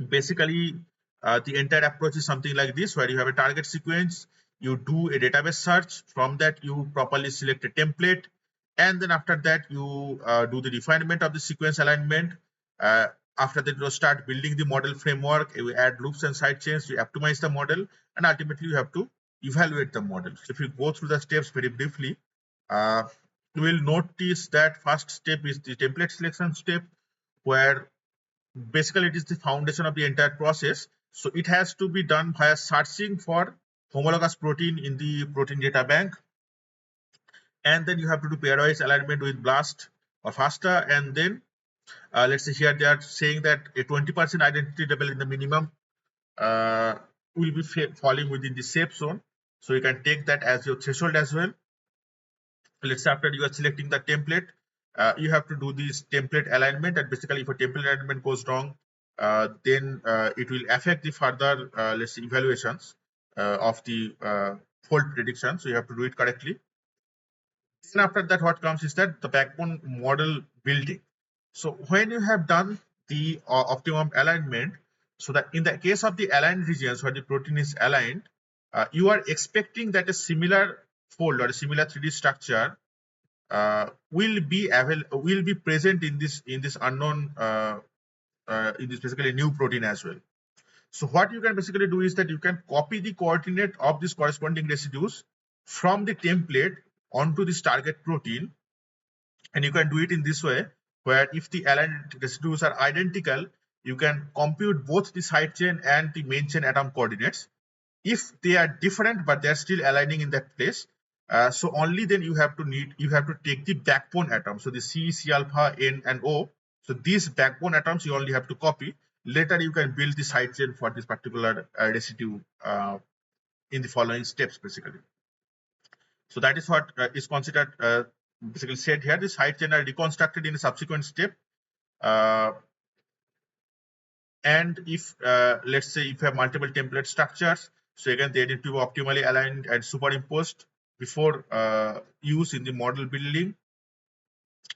[SPEAKER 1] Basically, the entire approach is something like this, where you have a target sequence, you do a database search. From that, you properly select a template, and then after that, you do the refinement of the sequence alignment. Uh, After that, you start building the model framework. You add loops and side chains. You optimize the model, and ultimately, you have to evaluate the model. So if you go through the steps very briefly, uh, you will notice that first step is the template selection step, where basically it is the foundation of the entire process. So it has to be done via searching for homologous protein in the protein data bank, and then you have to do pairwise alignment with BLAST or FASTA, and then let's say here they are saying that a 20% identity level in the minimum uh, will be falling within the safe zone. So you can take that as your threshold as well. Let's say after you are selecting the template, you have to do this template alignment, and basically if a template alignment goes wrong, then it will affect the further let's say evaluations of the fault prediction. So you have to do it correctly. Then after that, what comes is that the backbone model building. So when you have done the optimum alignment, so that in the case of the aligned regions where the protein is aligned, you are expecting that a similar fold or a similar 3D structure will be present in this unknown in this basically new protein as well. So what you can basically do is that you can copy the coordinate of these corresponding residues from the template onto this target protein, and you can do it in this way, where if the aligned residues are identical, you can compute both the side chain and the main chain atom coordinates. If they are different but they're still aligning in that place, so only then you have to take the backbone atom, so the C alpha, N and O. So these backbone atoms you only have to copy. Later you can build the side chain for this particular residue in the following steps basically. So that is what is considered basically said here. The side chain are reconstructed in a subsequent step. uh, And if let's say if you have multiple template structures, so again they need to be optimally aligned and superimposed before use in the model building.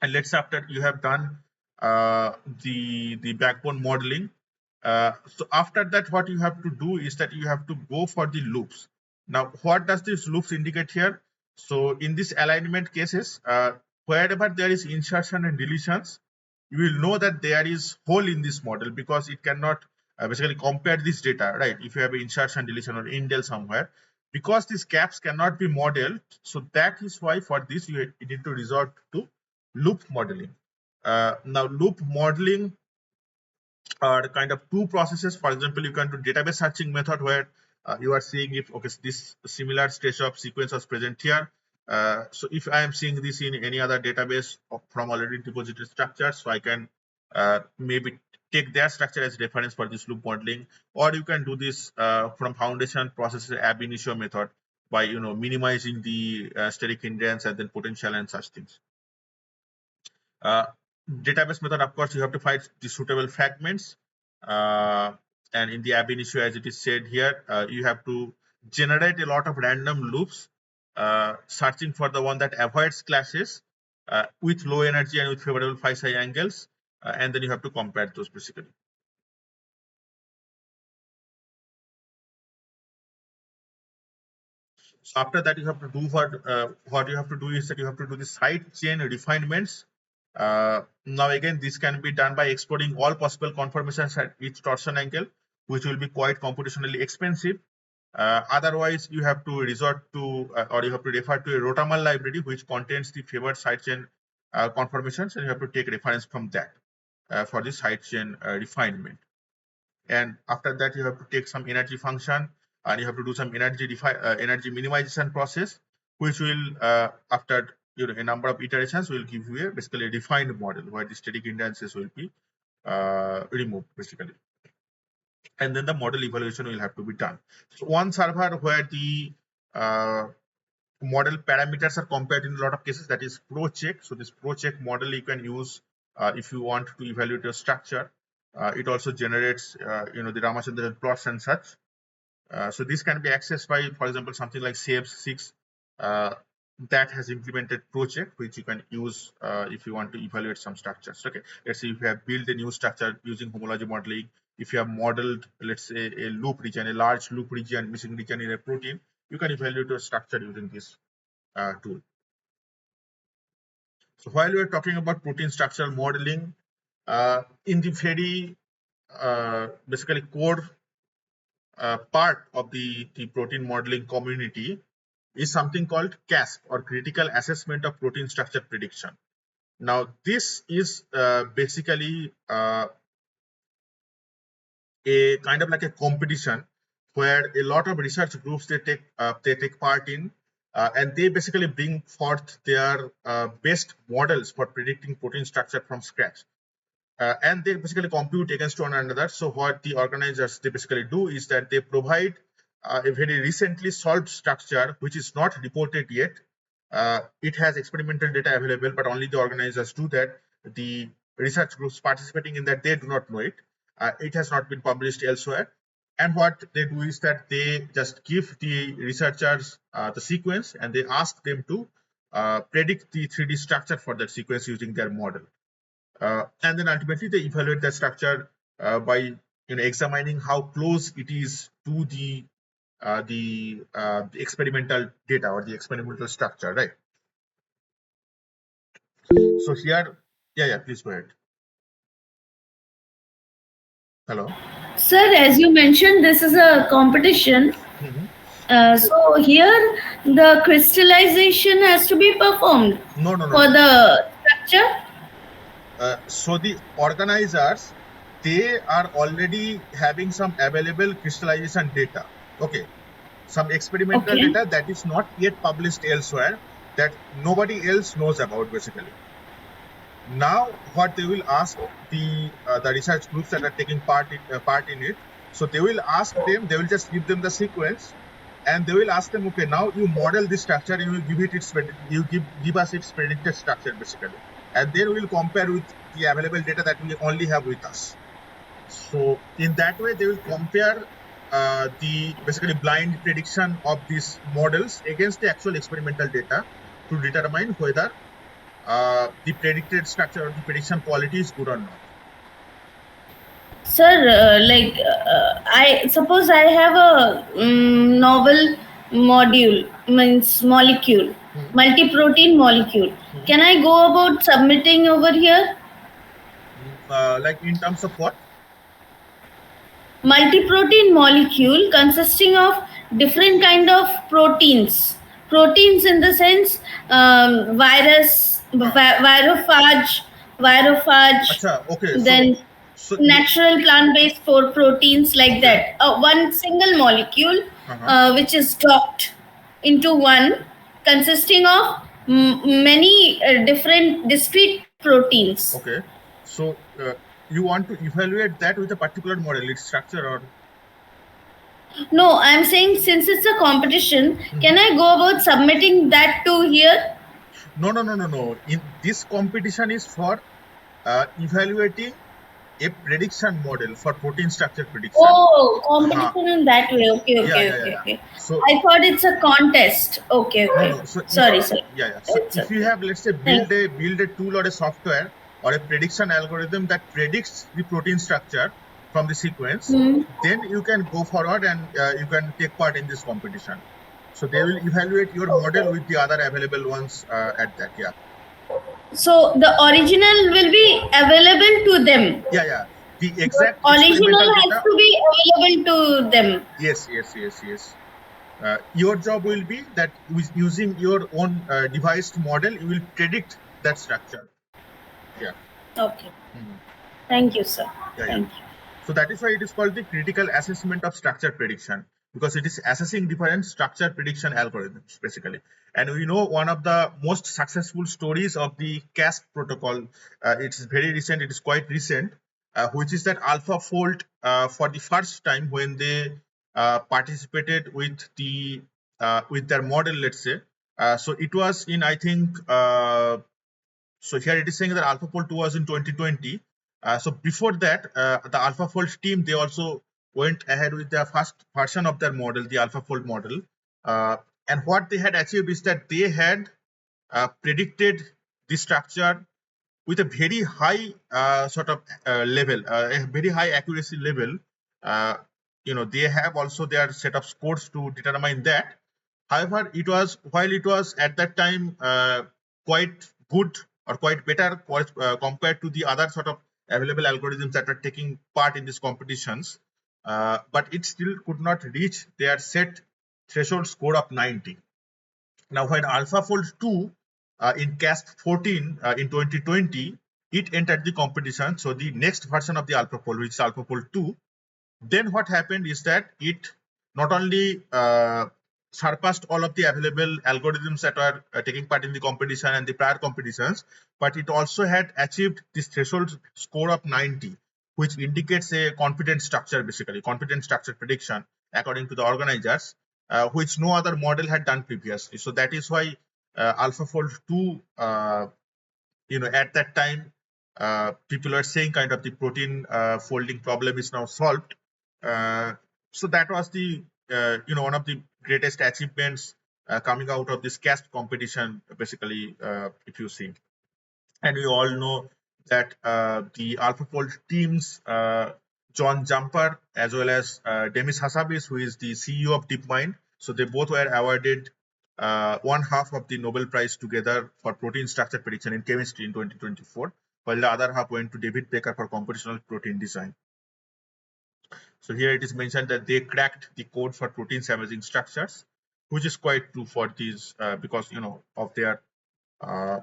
[SPEAKER 1] And let's say after you have done the backbone modeling, so after that what you have to do is that you have to go for the loops. Now what does these loops indicate here? So in this alignment cases, wherever there is insertion and deletions, you will know that there is hole in this model, because it cannot basically compare this data, right? If you have an insertion, deletion or indel somewhere, because these gaps cannot be modeled. So that is why for this you need to resort to loop modeling. Now loop modeling are kind of two processes. For example, you can do database searching method, where you are seeing if okay this similar stage of sequence was present here. So if I am seeing this in any other database from already deposited structures, so I can maybe take their structure as reference for this loop modeling. Or you can do this from foundation processes ab initio method by minimizing the steric hindrance and then potential and such things. Uh, Database method, of course, you have to find the suitable fragments. And in the ab initio, as it is said here, you have to generate a lot of random loops, searching for the one that avoids clashes with low energy and with favorable phi psi angles. And then you have to compare those basically. So after that, you have to do what you have to do is that you have to do the side chain refinements. Now again, this can be done by exploring all possible conformations at each torsion angle, which will be quite computationally expensive. Otherwise, you have to resort to or you have to refer to a rotamer library which contains the favored sidechain conformations, and you have to take reference from that for the sidechain refinement. And after that, you have to take some energy function, and you have to do some energy minimization process, which will after a number of iterations will give you basically a defined model where the static hindrances will be removed basically, and then the model evaluation will have to be done. So one server where the model parameters are compared in a lot of cases, that is ProCheck. So this ProCheck model you can use if you want to evaluate your structure. It also generates the Ramachandran plots and such. So this can be accessed by, for example, something like Saves 6 that has implemented ProCheck, which you can use if you want to evaluate some structures. Okay, let's say if you have built a new structure using homology modeling, if you have modeled, let's say, a loop region, a large loop region, missing region in a protein, you can evaluate your structure using this tool. So while we are talking about protein structural modeling, in the very basically core part of the protein modeling community is something called CASP, or Critical Assessment of Protein Structure Prediction. Now, this is basically a kind of like a competition where a lot of research groups they take part in, and they basically bring forth their best models for predicting protein structure from scratch. And they basically compute against one another. So what the organizers they basically do is that they provide a very recently solved structure which is not reported yet. It has experimental data available, but only the organizers do that. The research groups participating in that, they do not know it. It has not been published elsewhere. And what they do is that they just give the researchers the sequence, and they ask them to predict the 3D structure for that sequence using their model. And then ultimately they evaluate the structure by examining how close it is to the experimental data or the experimental structure, right? So here, yeah, please go ahead. Hello.
[SPEAKER 2] Sir, as you mentioned, this is a competition.
[SPEAKER 1] Mhm.
[SPEAKER 2] So here the crystallization has to be performed
[SPEAKER 1] No.
[SPEAKER 2] for the structure.
[SPEAKER 1] So the organizers, they are already having some available crystallization data. Okay, some experimental
[SPEAKER 2] Okay.
[SPEAKER 1] data that is not yet published elsewhere, that nobody else knows about basically. Now what they will ask the research groups that are taking part in it, so they will ask them, they will just give them the sequence, and they will ask them, okay, now you model this structure and you will give it its give us its predicted structure basically, and then we will compare with the available data that we only have with us. So in that way they will compare the basically blind prediction of these models against the actual experimental data to determine whether the predicted structure or the prediction quality is good or not.
[SPEAKER 2] Sir, I suppose I have a novel module, means molecule,
[SPEAKER 1] Hmm.
[SPEAKER 2] multi-protein molecule.
[SPEAKER 1] Hmm.
[SPEAKER 2] Can I go about submitting over here?
[SPEAKER 1] Like in terms of what?
[SPEAKER 2] Multi-protein molecule consisting of different kind of proteins. Proteins in the sense virophage,
[SPEAKER 1] Acha, okay.
[SPEAKER 2] then
[SPEAKER 1] So you
[SPEAKER 2] natural plant-based for proteins like
[SPEAKER 1] okay.
[SPEAKER 2] that. One single molecule
[SPEAKER 1] Uh-huh.
[SPEAKER 2] which is docked into one, consisting of many different discrete proteins.
[SPEAKER 1] Okay. So you want to evaluate that with a particular model, its structure, or
[SPEAKER 2] No, I'm saying since it's a competition, can
[SPEAKER 1] Mhm.
[SPEAKER 2] I go about submitting that to here?
[SPEAKER 1] No. In this competition is for evaluating a prediction model for protein structure prediction.
[SPEAKER 2] Oh,
[SPEAKER 1] Uh-huh.
[SPEAKER 2] competition in that way. Okay, okay, okay,
[SPEAKER 1] Yeah.
[SPEAKER 2] okay.
[SPEAKER 1] So
[SPEAKER 2] I thought it's a contest. Okay, okay.
[SPEAKER 1] no. So if
[SPEAKER 2] Sorry, sorry.
[SPEAKER 1] so
[SPEAKER 2] It's
[SPEAKER 1] if you
[SPEAKER 2] okay.
[SPEAKER 1] have, let's say,
[SPEAKER 2] Thank
[SPEAKER 1] build a tool or a software or a prediction algorithm that predicts the protein structure from the sequence,
[SPEAKER 2] you.
[SPEAKER 1] then you can go forward and you can take part in this competition. So they will evaluate your model
[SPEAKER 2] Okay.
[SPEAKER 1] with the other available ones at that. Yeah.
[SPEAKER 2] So the original will be available to them.
[SPEAKER 1] Yeah. The
[SPEAKER 2] The
[SPEAKER 1] exact
[SPEAKER 2] original
[SPEAKER 1] experimental
[SPEAKER 2] has
[SPEAKER 1] data.
[SPEAKER 2] to be available to them.
[SPEAKER 1] Yes. Your job will be that with using your own devised model, you will predict that structure. Yeah.
[SPEAKER 2] Okay.
[SPEAKER 1] Mhm.
[SPEAKER 2] Thank you, sir.
[SPEAKER 1] Yeah.
[SPEAKER 2] Thank you.
[SPEAKER 1] So that is why it is called the critical assessment of structure prediction, because it is assessing different structure prediction algorithms basically. And we know one of the most successful stories of the CASP protocol. It's very recent. It is quite recent, which is that AlphaFold, for the first time when they participated with their model, let's say. So it was in, I think. So here it is saying that AlphaFold 2 was in 2020. So before that, the AlphaFold team, they also went ahead with their first version of their model, the AlphaFold model. Uh, and what they had achieved is that they had predicted the structure with a very high sort of level, a very high accuracy level. Uh, they have also their set of scores to determine that. However, while it was at that time quite good or quite better compared to the other sort of available algorithms that are taking part in these competitions, but it still could not reach their set threshold score of 90. Now, when AlphaFold 2 in CASP 14 in 2020, it entered the competition. So the next version of the AlphaFold, which is AlphaFold 2, then what happened is that it not only surpassed all of the available algorithms that are taking part in the competition and the prior competitions, but it also had achieved this threshold score of 90, which indicates a confidence structure, basically confidence structure prediction according to the organizers, which no other model had done previously. So that is why AlphaFold 2 at that time, people are saying kind of the protein folding problem is now solved. Uh, so that was the one of the greatest achievements coming out of this CAST competition, basically, if you see. And we all know that the AlphaFold teams, John Jumper as well as Demis Hassabis, who is the CEO of DeepMind, so they both were awarded one half of the Nobel Prize together for protein structure prediction in chemistry in 2024, while the other half went to David Baker for computational protein design. So here it is mentioned that they cracked the code for protein damaging structures, which is quite true for these because of their uh,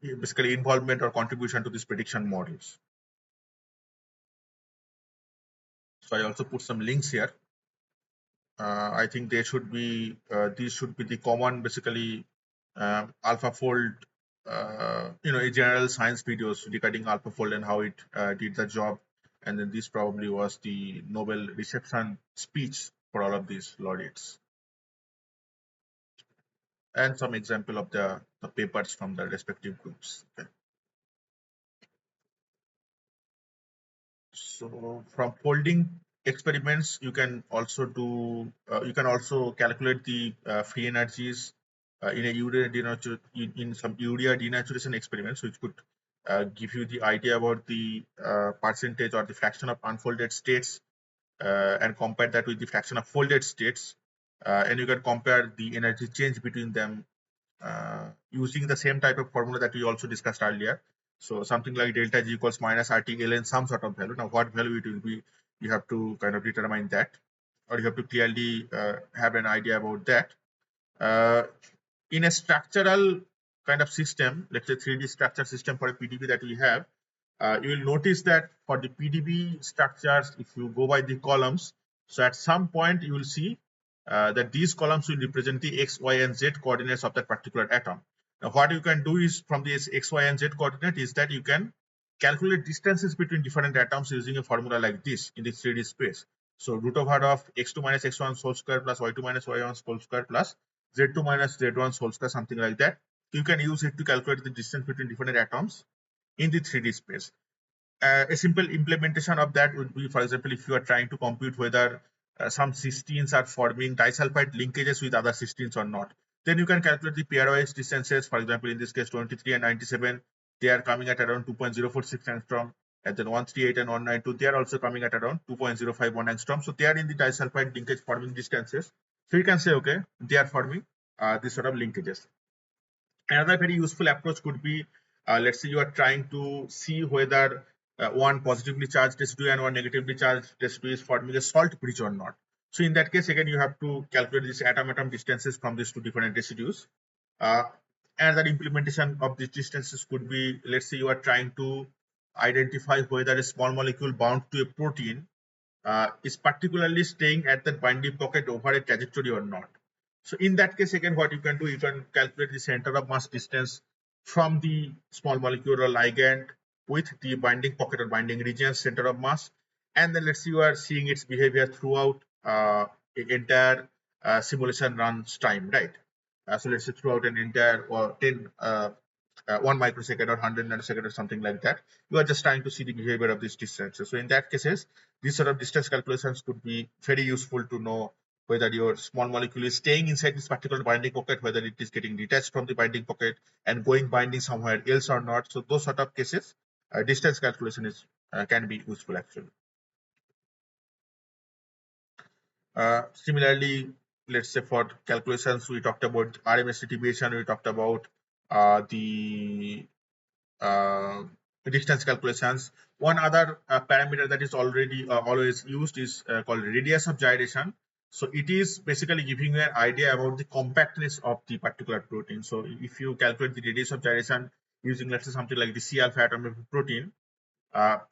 [SPEAKER 1] basically involvement or contribution to these prediction models. So I also put some links here. I think they should be these should be the common basically AlphaFold a general science videos regarding AlphaFold and how it did the job, and then this probably was the Nobel reception speech for all of these laureates, and some example of the papers from the respective groups. Okay. So from folding experiments, you can also calculate the free energies in a in some urea denaturation experiments, which could give you the idea about the percentage or the fraction of unfolded states, and compare that with the fraction of folded states, and you can compare the energy change between them using the same type of formula that we also discussed earlier. So something like delta G equals minus RT ln some sort of value. Now, what value it will be, you have to kind of determine that, or you have to clearly have an idea about that. Uh, in a structural kind of system, let's say 3D structure system for a PDB that we have, you will notice that for the PDB structures, if you go by the columns, so at some point you will see that these columns will represent the X, Y, and Z coordinates of that particular atom. Now, what you can do is from this X, Y, and Z coordinate is that you can calculate distances between different atoms using a formula like this in the 3D space. So root over of x2 minus x1 whole square plus y2 minus y1 whole square plus z2 minus z1 whole square, something like that. You can use it to calculate the distance between different atoms in the 3D space. A simple implementation of that would be, for example, if you are trying to compute whether some cysteines are forming disulfide linkages with other cysteines or not, then you can calculate the pairwise distances. For example, in this case, 23 and 97, they are coming at around 2.046 angstrom, and then 138 and 192, they are also coming at around 2.051 angstrom. So they are in the disulfide linkage forming distances. So you can say, okay, they are forming this sort of linkages. Another very useful approach could be, let's say you are trying to see whether one positively charged residue and one negatively charged residue is forming a salt bridge or not. So in that case, again, you have to calculate these atom-atom distances from these two different residues. Uh, Another implementation of these distances could be, let's say you are trying to identify whether a small molecule bound to a protein is particularly staying at that binding pocket over a trajectory or not. So in that case, again, what you can do, you can calculate the center of mass distance from the small molecule or ligand with the binding pocket or binding region center of mass. And then let's say you are seeing its behavior throughout the entire simulation runs time, right? So let's say throughout an entire or 10 1 microsecond or 100 nanosecond or something like that. You are just trying to see the behavior of these distances. So in that cases, these sort of distance calculations could be very useful to know whether your small molecule is staying inside this particular binding pocket, whether it is getting detached from the binding pocket and going binding somewhere else or not. So those sort of cases, distance calculation is can be useful actually. Similarly, let's say for calculations, we talked about RMS deviation, we talked about the uh, distance calculations. One other parameter that is already always used is called radius of gyration. So it is basically giving you an idea about the compactness of the particular protein. So if you calculate the radius of gyration using, let's say, something like the C alpha atom of a protein,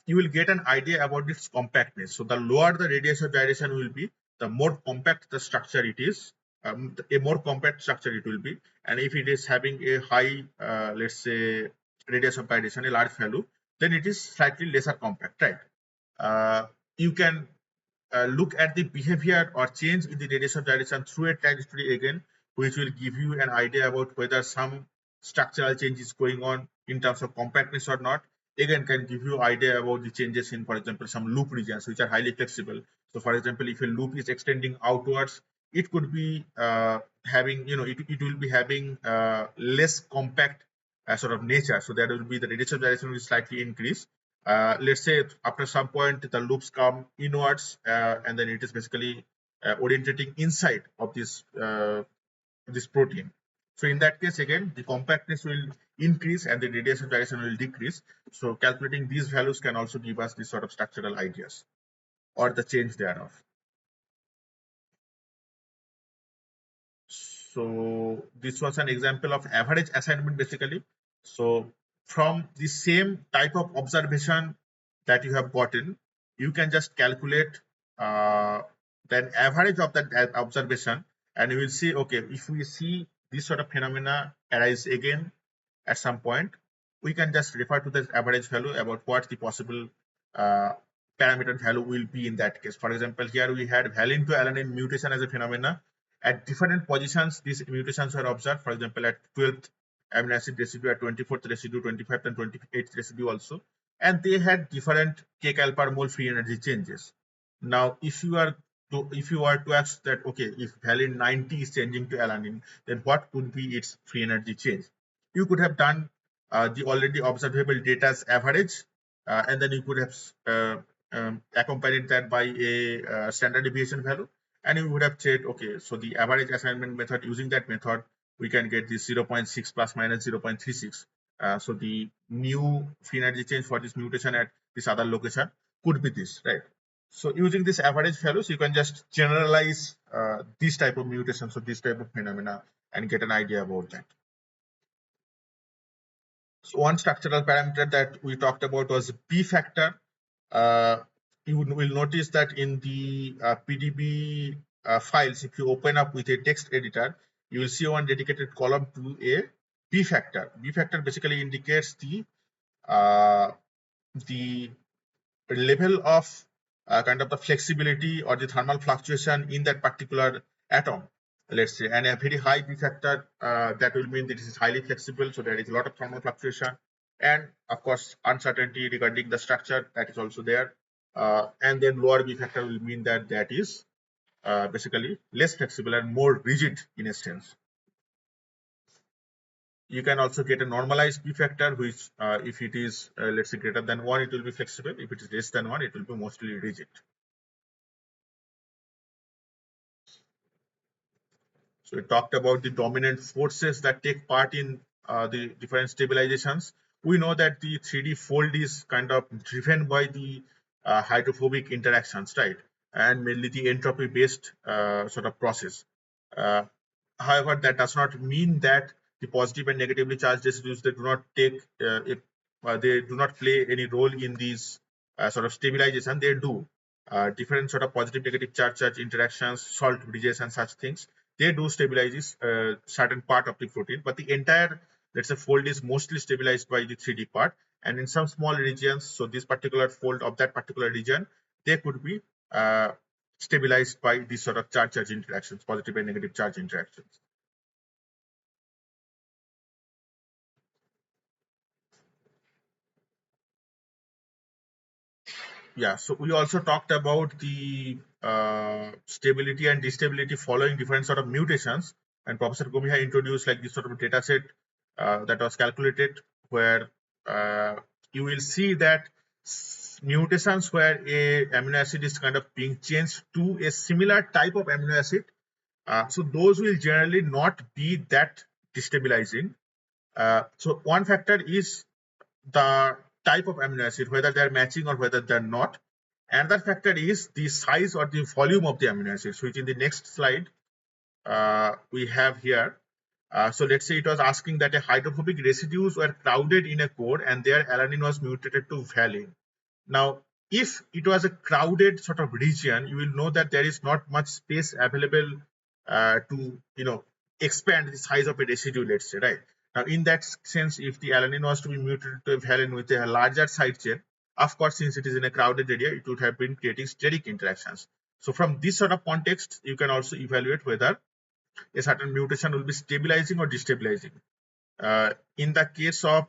[SPEAKER 1] you will get an idea about its compactness. So the lower the radius of gyration will be, the more compact the structure it is, a more compact structure it will be. And if it is having a high, let's say, radius of gyration, a large value, then it is slightly lesser compact, right? You can look at the behavior or change in the radius of gyration through a trajectory again, which will give you an idea about whether some structural change is going on in terms of compactness or not. Again, can give you idea about the changes in, for example, some loop regions which are highly flexible. So, for example, if a loop is extending outwards, it could be having, it will be having less compact sort of nature. So that will be the radius of gyration will slightly increase. Let's say after some point the loops come inwards, and then it is basically orientating inside of this protein. So in that case, again, the compactness will increase and the radius of gyration will decrease. So calculating these values can also give us these sort of structural ideas or the change thereof. So this was an example of average assignment basically. So from the same type of observation that you have gotten, you can just calculate uh, the average of that observation, and you will see, okay, if we see this sort of phenomena arise again at some point, we can just refer to the average value about what the possible uh, parameter value will be in that case. For example, here we had valine to alanine mutation as a phenomena. At different positions, these mutations were observed. For example, at 12th amino acid residue, at 24th residue, 25th and 28th residue also. And they had different kcal per mole free energy changes. Now, if you are to ask that, okay, if valine 90 is changing to alanine, then what could be its free energy change? You could have done the already observable data's average, and then you could have accompanied that by a standard deviation value, and you would have said, okay, so the average assignment method, using that method, we can get this 0.6 plus minus 0.36. So the new free energy change for this mutation at this other location could be this, right? So using this average values, you can just generalize this type of mutations or this type of phenomena and get an idea about that. So one structural parameter that we talked about was P factor. You will notice that in the PDB files, if you open up with a text editor, you will see one dedicated column to a P factor. P factor basically indicates uh, the level of kind of the flexibility or the thermal fluctuation in that particular atom, let's say. And a very high B factor, that will mean that it is highly flexible, so there is a lot of thermal fluctuation, and of course uncertainty regarding the structure, that is also there. And then lower B factor will mean that that is basically less flexible and more rigid in a sense. You can also get a normalized B factor, which if it is let's say greater than 1, it will be flexible. If it is less than 1, it will be mostly rigid. So we talked about the dominant forces that take part in the different stabilizations. We know that the 3D fold is kind of driven by the hydrophobic interactions, right? And mainly the entropy based sort of process. Uh, However, that does not mean that the positive and negatively charged residues, they do not they do not play any role in these sort of stabilization. They do. Different sort of positive negative charge interactions, salt bridges and such things, they do stabilize certain part of the protein, but the entire, let's say, fold is mostly stabilized by the 3D part. And in some small regions, so this particular fold of that particular region, they could be stabilized by these sort of charge interactions, positive and negative charge interactions. Yeah, so we also talked about the stability and destability following different sort of mutations. And Professor Gomiha introduced like this sort of data set that was calculated, where you will see that mutations where a amino acid is kind of being changed to a similar type of amino acid, So those will generally not be that destabilizing. So one factor is the type of amino acid, whether they're matching or whether they're not. Another factor is the size or the volume of the amino acids, which in the next slide we have here. So let's say it was asking that a hydrophobic residues were crowded in a core and their alanine was mutated to valine. Now, if it was a crowded sort of region, you will know that there is not much space available to, expand the size of a residue, let's say, right? Now, in that sense, if the alanine was to be mutated to a valine with a larger side chain, of course, since it is in a crowded area, it would have been creating steric interactions. So from this sort of context, you can also evaluate whether a certain mutation will be stabilizing or destabilizing. In the case of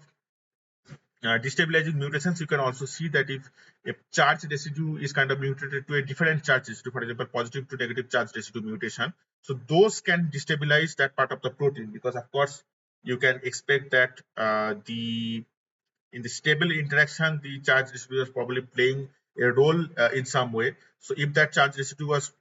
[SPEAKER 1] destabilizing mutations, you can also see that if a charge residue is kind of mutated to a different charge residue, for example, positive to negative charge residue mutation, so those can destabilize that part of the protein, because of course you can expect that the in the stable interaction, the charge residue was probably playing a role in some way. So if that charge residue was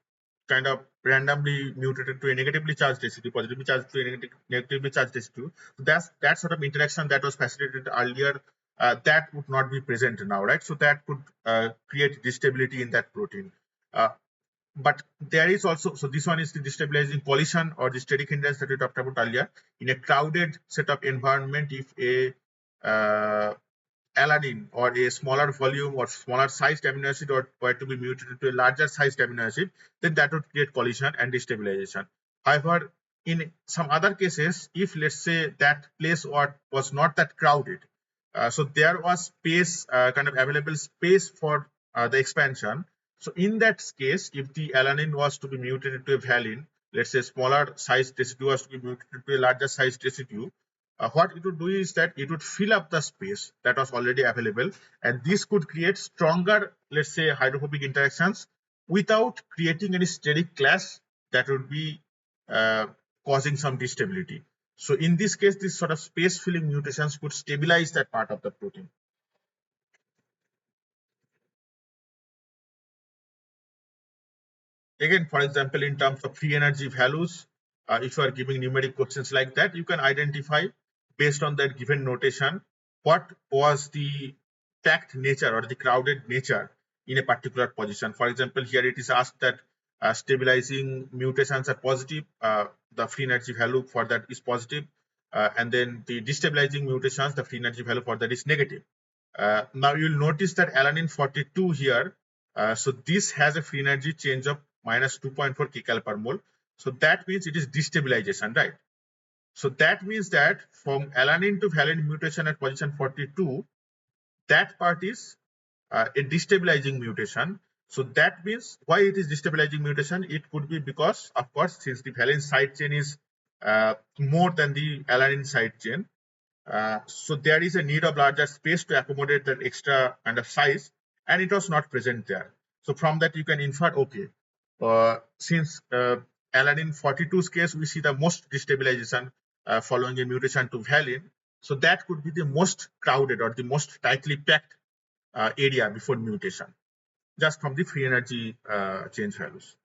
[SPEAKER 1] kind of randomly mutated to a negatively charged residue, positively charged to a negatively charged residue, so that's that sort of interaction that was facilitated earlier, that would not be present now, right? So that could create destability in that protein. But there is also, so this one is the destabilizing collision or the steric hindrance that we talked about earlier. In a crowded set of environment, if a alanine or a smaller volume or smaller sized amino acid or were to be mutated to a larger sized amino acid, then that would create collision and destabilization. However, in some other cases, if let's say that place was not that crowded, so there was space, kind of available space for the expansion. So in that case, if the alanine was to be mutated to a valine, let's say smaller sized residue was to be mutated to a larger sized residue, what it would do is that it would fill up the space that was already available, and this could create stronger, let's say, hydrophobic interactions without creating any steric clash that would be uh, causing some destability. So in this case, this sort of space filling mutations could stabilize that part of the protein. Again, for example, in terms of free energy values, if you are giving numeric questions like that, you can identify based on that given notation what was the packed nature or the crowded nature in a particular position. For example, here it is asked that stabilizing mutations are positive, the free energy value for that is positive, and then the destabilizing mutations, the free energy value for that is negative. Now you'll notice that alanine 42 here, so this has a free energy change of minus 2.4 kcal per mole. So that means it is destabilization, right? So that means that from alanine to valine mutation at position 42, that part is a destabilizing mutation. So that means why it is destabilizing mutation? It could be because, of course, since the valine side chain is more than the alanine side chain, so there is a need of larger space to accommodate that extra kind of size, and it was not present there. So from that you can infer, okay, since alanine 42's case, we see the most destabilization following a mutation to valine. So that could be the most crowded or the most tightly packed area before mutation, just from the free energy change values.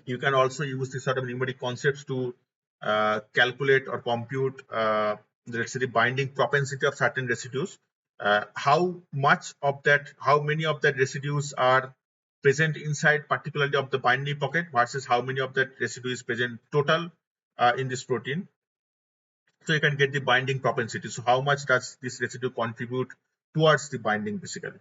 [SPEAKER 1] You can also use this sort of numeric concepts to calculate or compute, let's say, the binding propensity of certain residues. How much of that, how many of that residues are present inside, particularly of the binding pocket, versus how many of that residue is present total in this protein. So you can get the binding propensity. So how much does this residue contribute towards the binding, basically?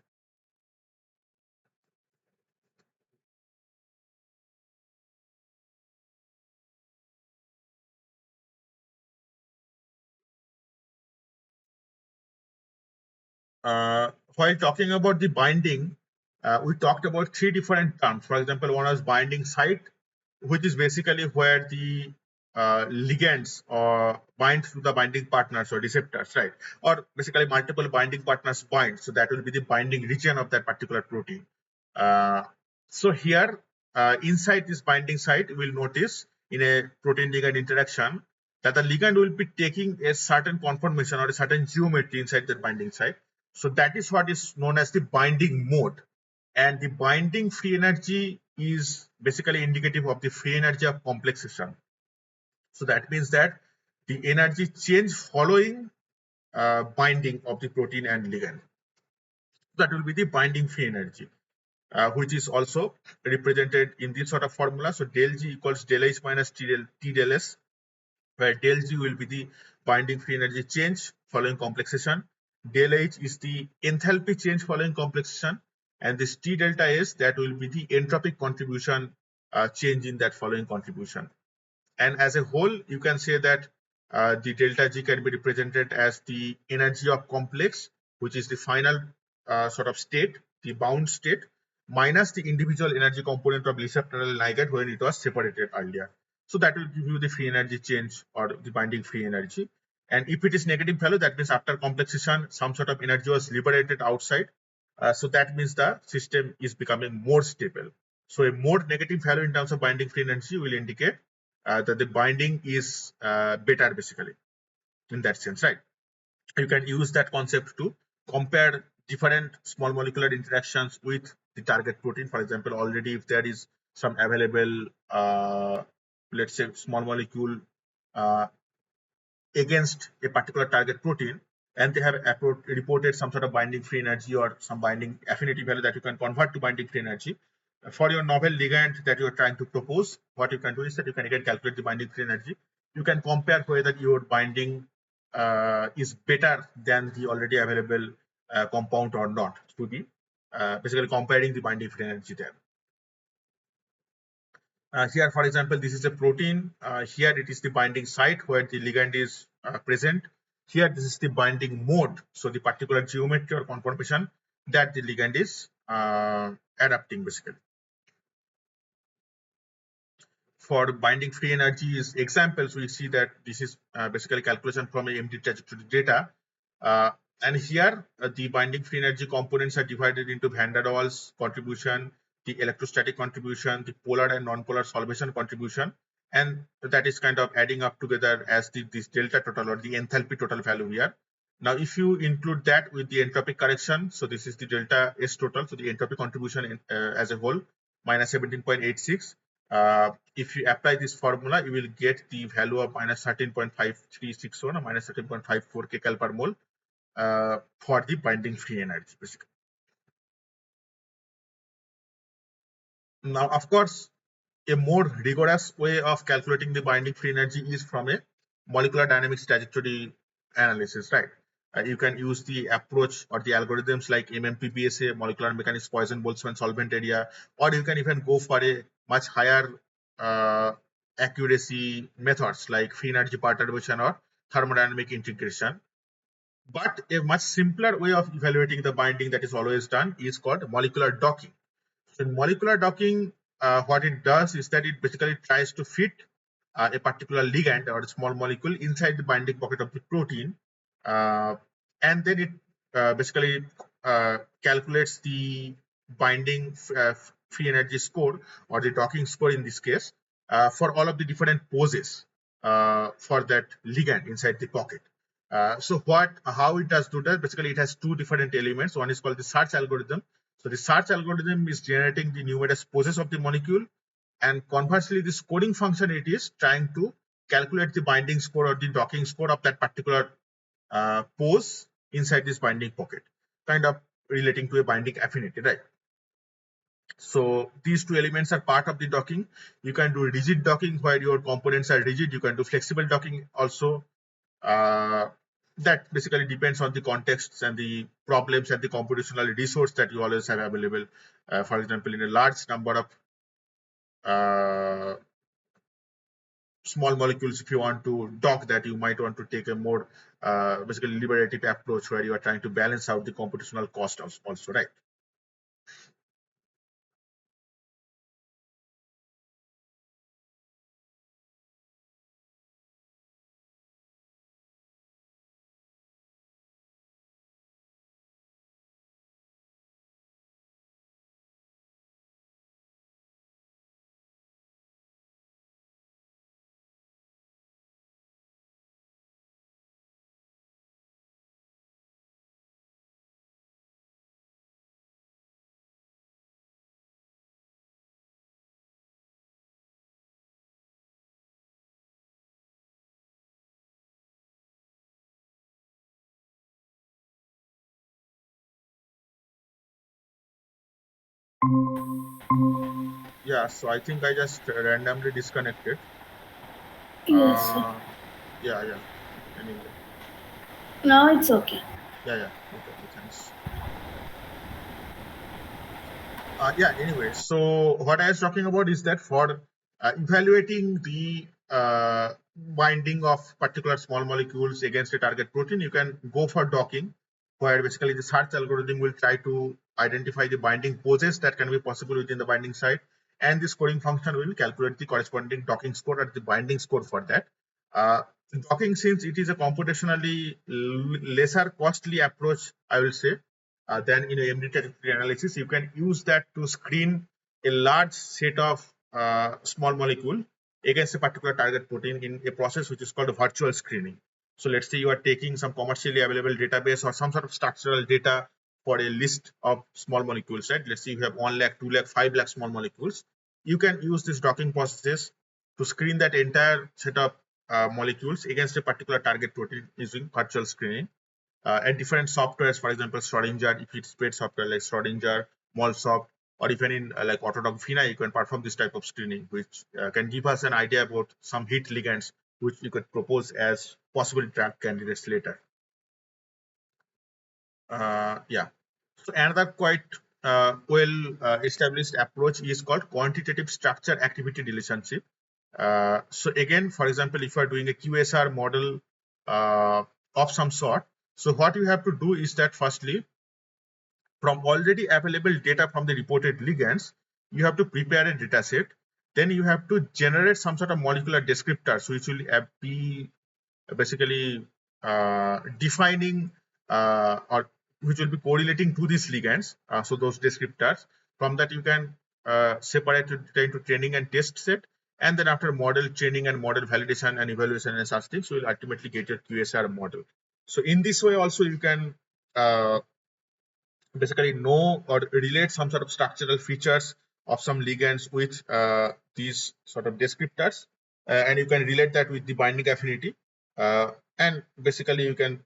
[SPEAKER 1] While talking about the binding, we talked about three different terms. For example, one was binding site, which is basically where the ligands or bind to the binding partners or receptors, right? Or basically multiple binding partners bind. So that will be the binding region of that particular protein. Uh, so here, inside this binding site, we'll notice in a protein ligand interaction that the ligand will be taking a certain conformation or a certain geometry inside the binding site. So that is what is known as the binding mode. and the binding free energy is basically indicative of the free energy of complexation. So that means that the energy change following binding of the protein and ligand. That will be the binding free energy, which is also represented in this sort of formula. So del G equals del H minus T del S, where del G will be the binding free energy change following complexation. Del H is the enthalpy change following complexation, and this T delta S, that will be the entropic contribution change in that following contribution. And as a whole, you can say that the delta G can be represented as the energy of complex, which is the final sort of state, the bound state, minus the individual energy component of receptor and ligand when it was separated earlier. So that will give you the free energy change or the binding free energy. And if it is negative value, that means after complexation, some sort of energy was liberated outside. So that means the system is becoming more stable. So a more negative value in terms of binding free energy will indicate that the binding is better, basically, in that sense, right? You can use that concept to compare different small molecular interactions with the target protein. For example, already if there is some available, let's say, small molecule uh, against a particular target protein, and they have reported some sort of binding free energy or some binding affinity value that you can convert to binding free energy. For your novel ligand that you are trying to propose, what you can do is that you can again calculate the binding free energy. You can compare whether your binding is better than the already available compound or not, to be basically comparing the binding free energy there. Here, for example, this is a protein. Here it is the binding site where the ligand is present. Here this is the binding mode, so the particular geometry or conformation that the ligand is adapting, basically. For binding free energy is examples, we see that this is basically calculation from a MD trajectory data. Uh, and here the binding free energy components are divided into van der Waals contribution, the electrostatic contribution, the polar and non-polar solvation contribution, and that is kind of adding up together as this delta total or the enthalpy total value here. Now, if you include that with the entropic correction, so this is the delta S total, so the entropy contribution as a whole minus 17.86. If you apply this formula, you will get the value of minus 13.5361 or minus 13.54 kcal per mole for the binding free energy, basically. Now, of course, a more rigorous way of calculating the binding free energy is from a molecular dynamics trajectory analysis, right? You can use the approach or the algorithms like MMPPSA, molecular mechanics, Poisson Boltzmann solvent area, or you can even go for a much higher uh, accuracy methods like free energy perturbation or thermodynamic integration. But a much simpler way of evaluating the binding that is always done is called molecular docking. So in molecular docking, what it does is that it basically tries to fit a particular ligand or a small molecule inside the binding pocket of the protein, uh, and then it basically calculates the binding free energy score or the docking score in this case for all of the different poses for that ligand inside the pocket. So how it does do that? Basically, it has two different elements. One is called the search algorithm. So the search algorithm is generating the numerous poses of the molecule, and conversely, the scoring function, it is trying to calculate the binding score or the docking score of that particular pose inside this binding pocket, kind of relating to a binding affinity, right? So these two elements are part of the docking. You can do rigid docking where your components are rigid. You can do flexible docking also. Uh, that basically depends on the contexts and the problems and the computational resource that you always have available. For example, in a large number of uh, small molecules, if you want to dock that, you might want to take a more basically liberative approach where you are trying to balance out the computational cost also, right? Yeah, so I think I just randomly disconnected.
[SPEAKER 2] Yes, sir.
[SPEAKER 1] Uh, yeah, yeah. Anyway,
[SPEAKER 2] Now it's okay.
[SPEAKER 1] yeah, yeah. Okay, okay, thanks. Yeah, anyway, so what I was talking about is that for evaluating the binding of particular small molecules against a target protein, you can go for docking, where basically the search algorithm will try to identify the binding poses that can be possible within the binding site, and the scoring function will calculate the corresponding docking score or the binding score for that. Uh, Docking, since it is a computationally lesser costly approach, I will say, than in a MD analysis, you can use that to screen a large set of small molecule against a particular target protein in a process which is called a virtual screening. So let's say you are taking some commercially available database or some sort of structural data for a list of small molecules, right? Let's say you have 1 lakh, 2 lakh, 5 lakh small molecules. You can use this docking process to screen that entire set of molecules against a particular target protein using virtual screening and different softwares, for example, Schrodinger, if it's paid software like Schrodinger, MolSoft, or even in like Autodoc Fina, you can perform this type of screening, which can give us an idea about some hit ligands which we could propose as possible drug candidates later. Yeah. So another quite well established approach is called quantitative structure activity relationship. So again, for example, if you are doing a QSR model of some sort, so what you have to do is that firstly, from already available data from the reported ligands, you have to prepare a data set. Then you have to generate some sort of molecular descriptors, which will be basically defining or which will be correlating to these ligands. So those descriptors, from that you can separate it into training and test set. And then after model training and model validation and evaluation and such things, you will ultimately get your QSR model. So in this way also you can uh, basically know or relate some sort of structural features of some ligands with these sort of descriptors, and you can relate that with the binding affinity, and basically you can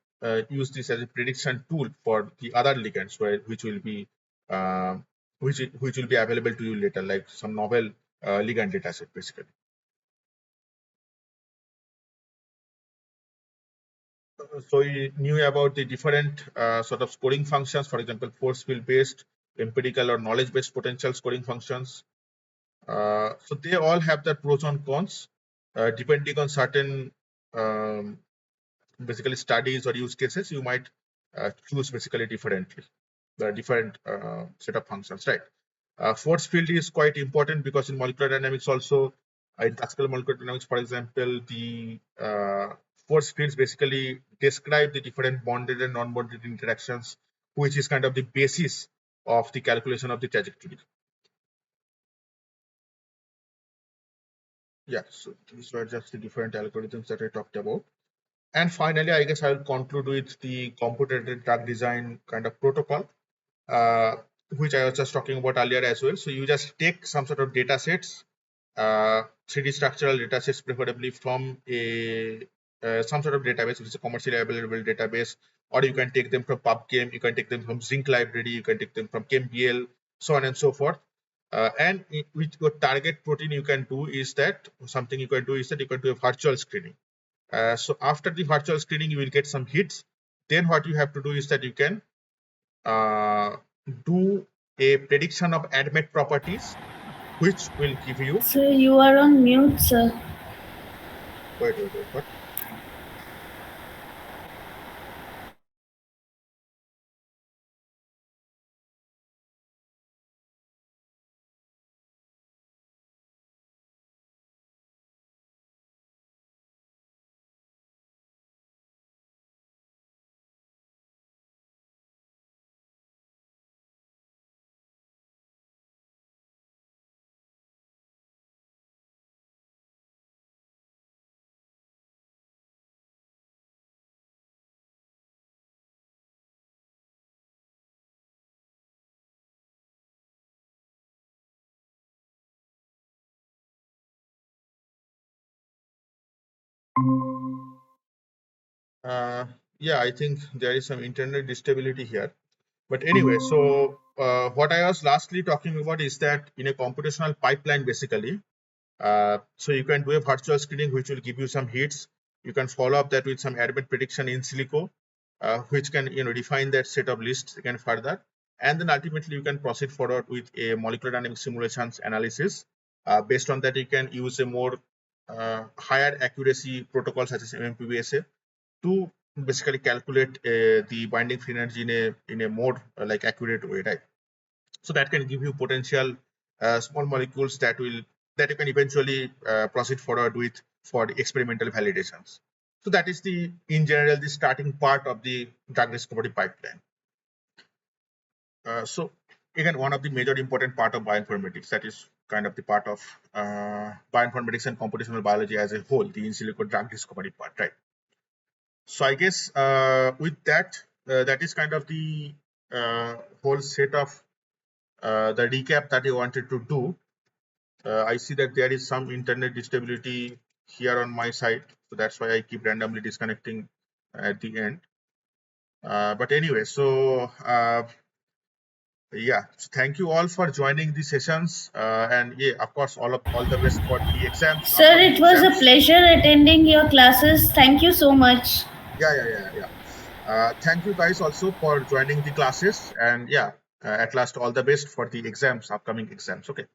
[SPEAKER 1] use this as a prediction tool for the other ligands which will be uh, which will be available to you later, like some novel ligand data set basically. So you knew about the different sort of scoring functions, for example, force field based, empirical or knowledge based potential scoring functions. So they all have their pros and cons, depending on certain um, basically studies or use cases. You might choose basically differently the different set of functions, right? Force field is quite important because in molecular dynamics also, in classical molecular dynamics, for example, the force fields basically describe the different bonded and non-bonded interactions, which is kind of the basis of the calculation of the trajectory. Yeah, so these were just the different algorithms that I talked about. And finally, I guess I'll conclude with the computer-aided drug design kind of protocol, uh, which I was just talking about earlier as well. So you just take some sort of data sets, 3D structural data sets, preferably from a some sort of database, which is a commercially available database, or you can take them from PubChem, you can take them from Zinc library, you can take them from ChemBL, so on and so forth. And with your target protein, you can do is that something you can do is that you can do a virtual screening. So after the virtual screening, you will get some hits. Then what you have to do is that you can uh, do a prediction of admit properties, which will give you.
[SPEAKER 2] Sir, you are on mute, sir.
[SPEAKER 1] Wait. What? Uh, yeah, I think there is some internet instability here. But anyway, so what I was lastly talking about is that in a computational pipeline, basically, so you can do a virtual screening, which will give you some hits. You can follow up that with some admit prediction in silico, which can define that set of lists again further, and then ultimately you can proceed forward with a molecular dynamic simulations analysis. Based on that, you can use a more higher accuracy protocol such as MMPBSA to basically calculate the binding free energy in a more like accurate way, right? So that can give you potential small molecules that you can eventually proceed forward with for the experimental validations. So that is the in general the starting part of the drug discovery pipeline. So again, one of the major important part of bioinformatics, that is kind of the part of bioinformatics and computational biology as a whole, the in silico drug discovery part, right? So I guess with that, that is kind of the whole set of the recap that I wanted to do. I see that there is some internet instability here on my side, so that's why I keep randomly disconnecting at the end. But anyway, so yeah, so thank you all for joining the sessions, and yeah, of course, all the best for the exams,
[SPEAKER 2] Sir,
[SPEAKER 1] upcoming
[SPEAKER 2] it was a
[SPEAKER 1] exams.
[SPEAKER 2] pleasure attending your classes. Thank you so much.
[SPEAKER 1] Yeah. Thank you guys also for joining the classes, and yeah, at last, all the best for the exams, upcoming exams. Okay.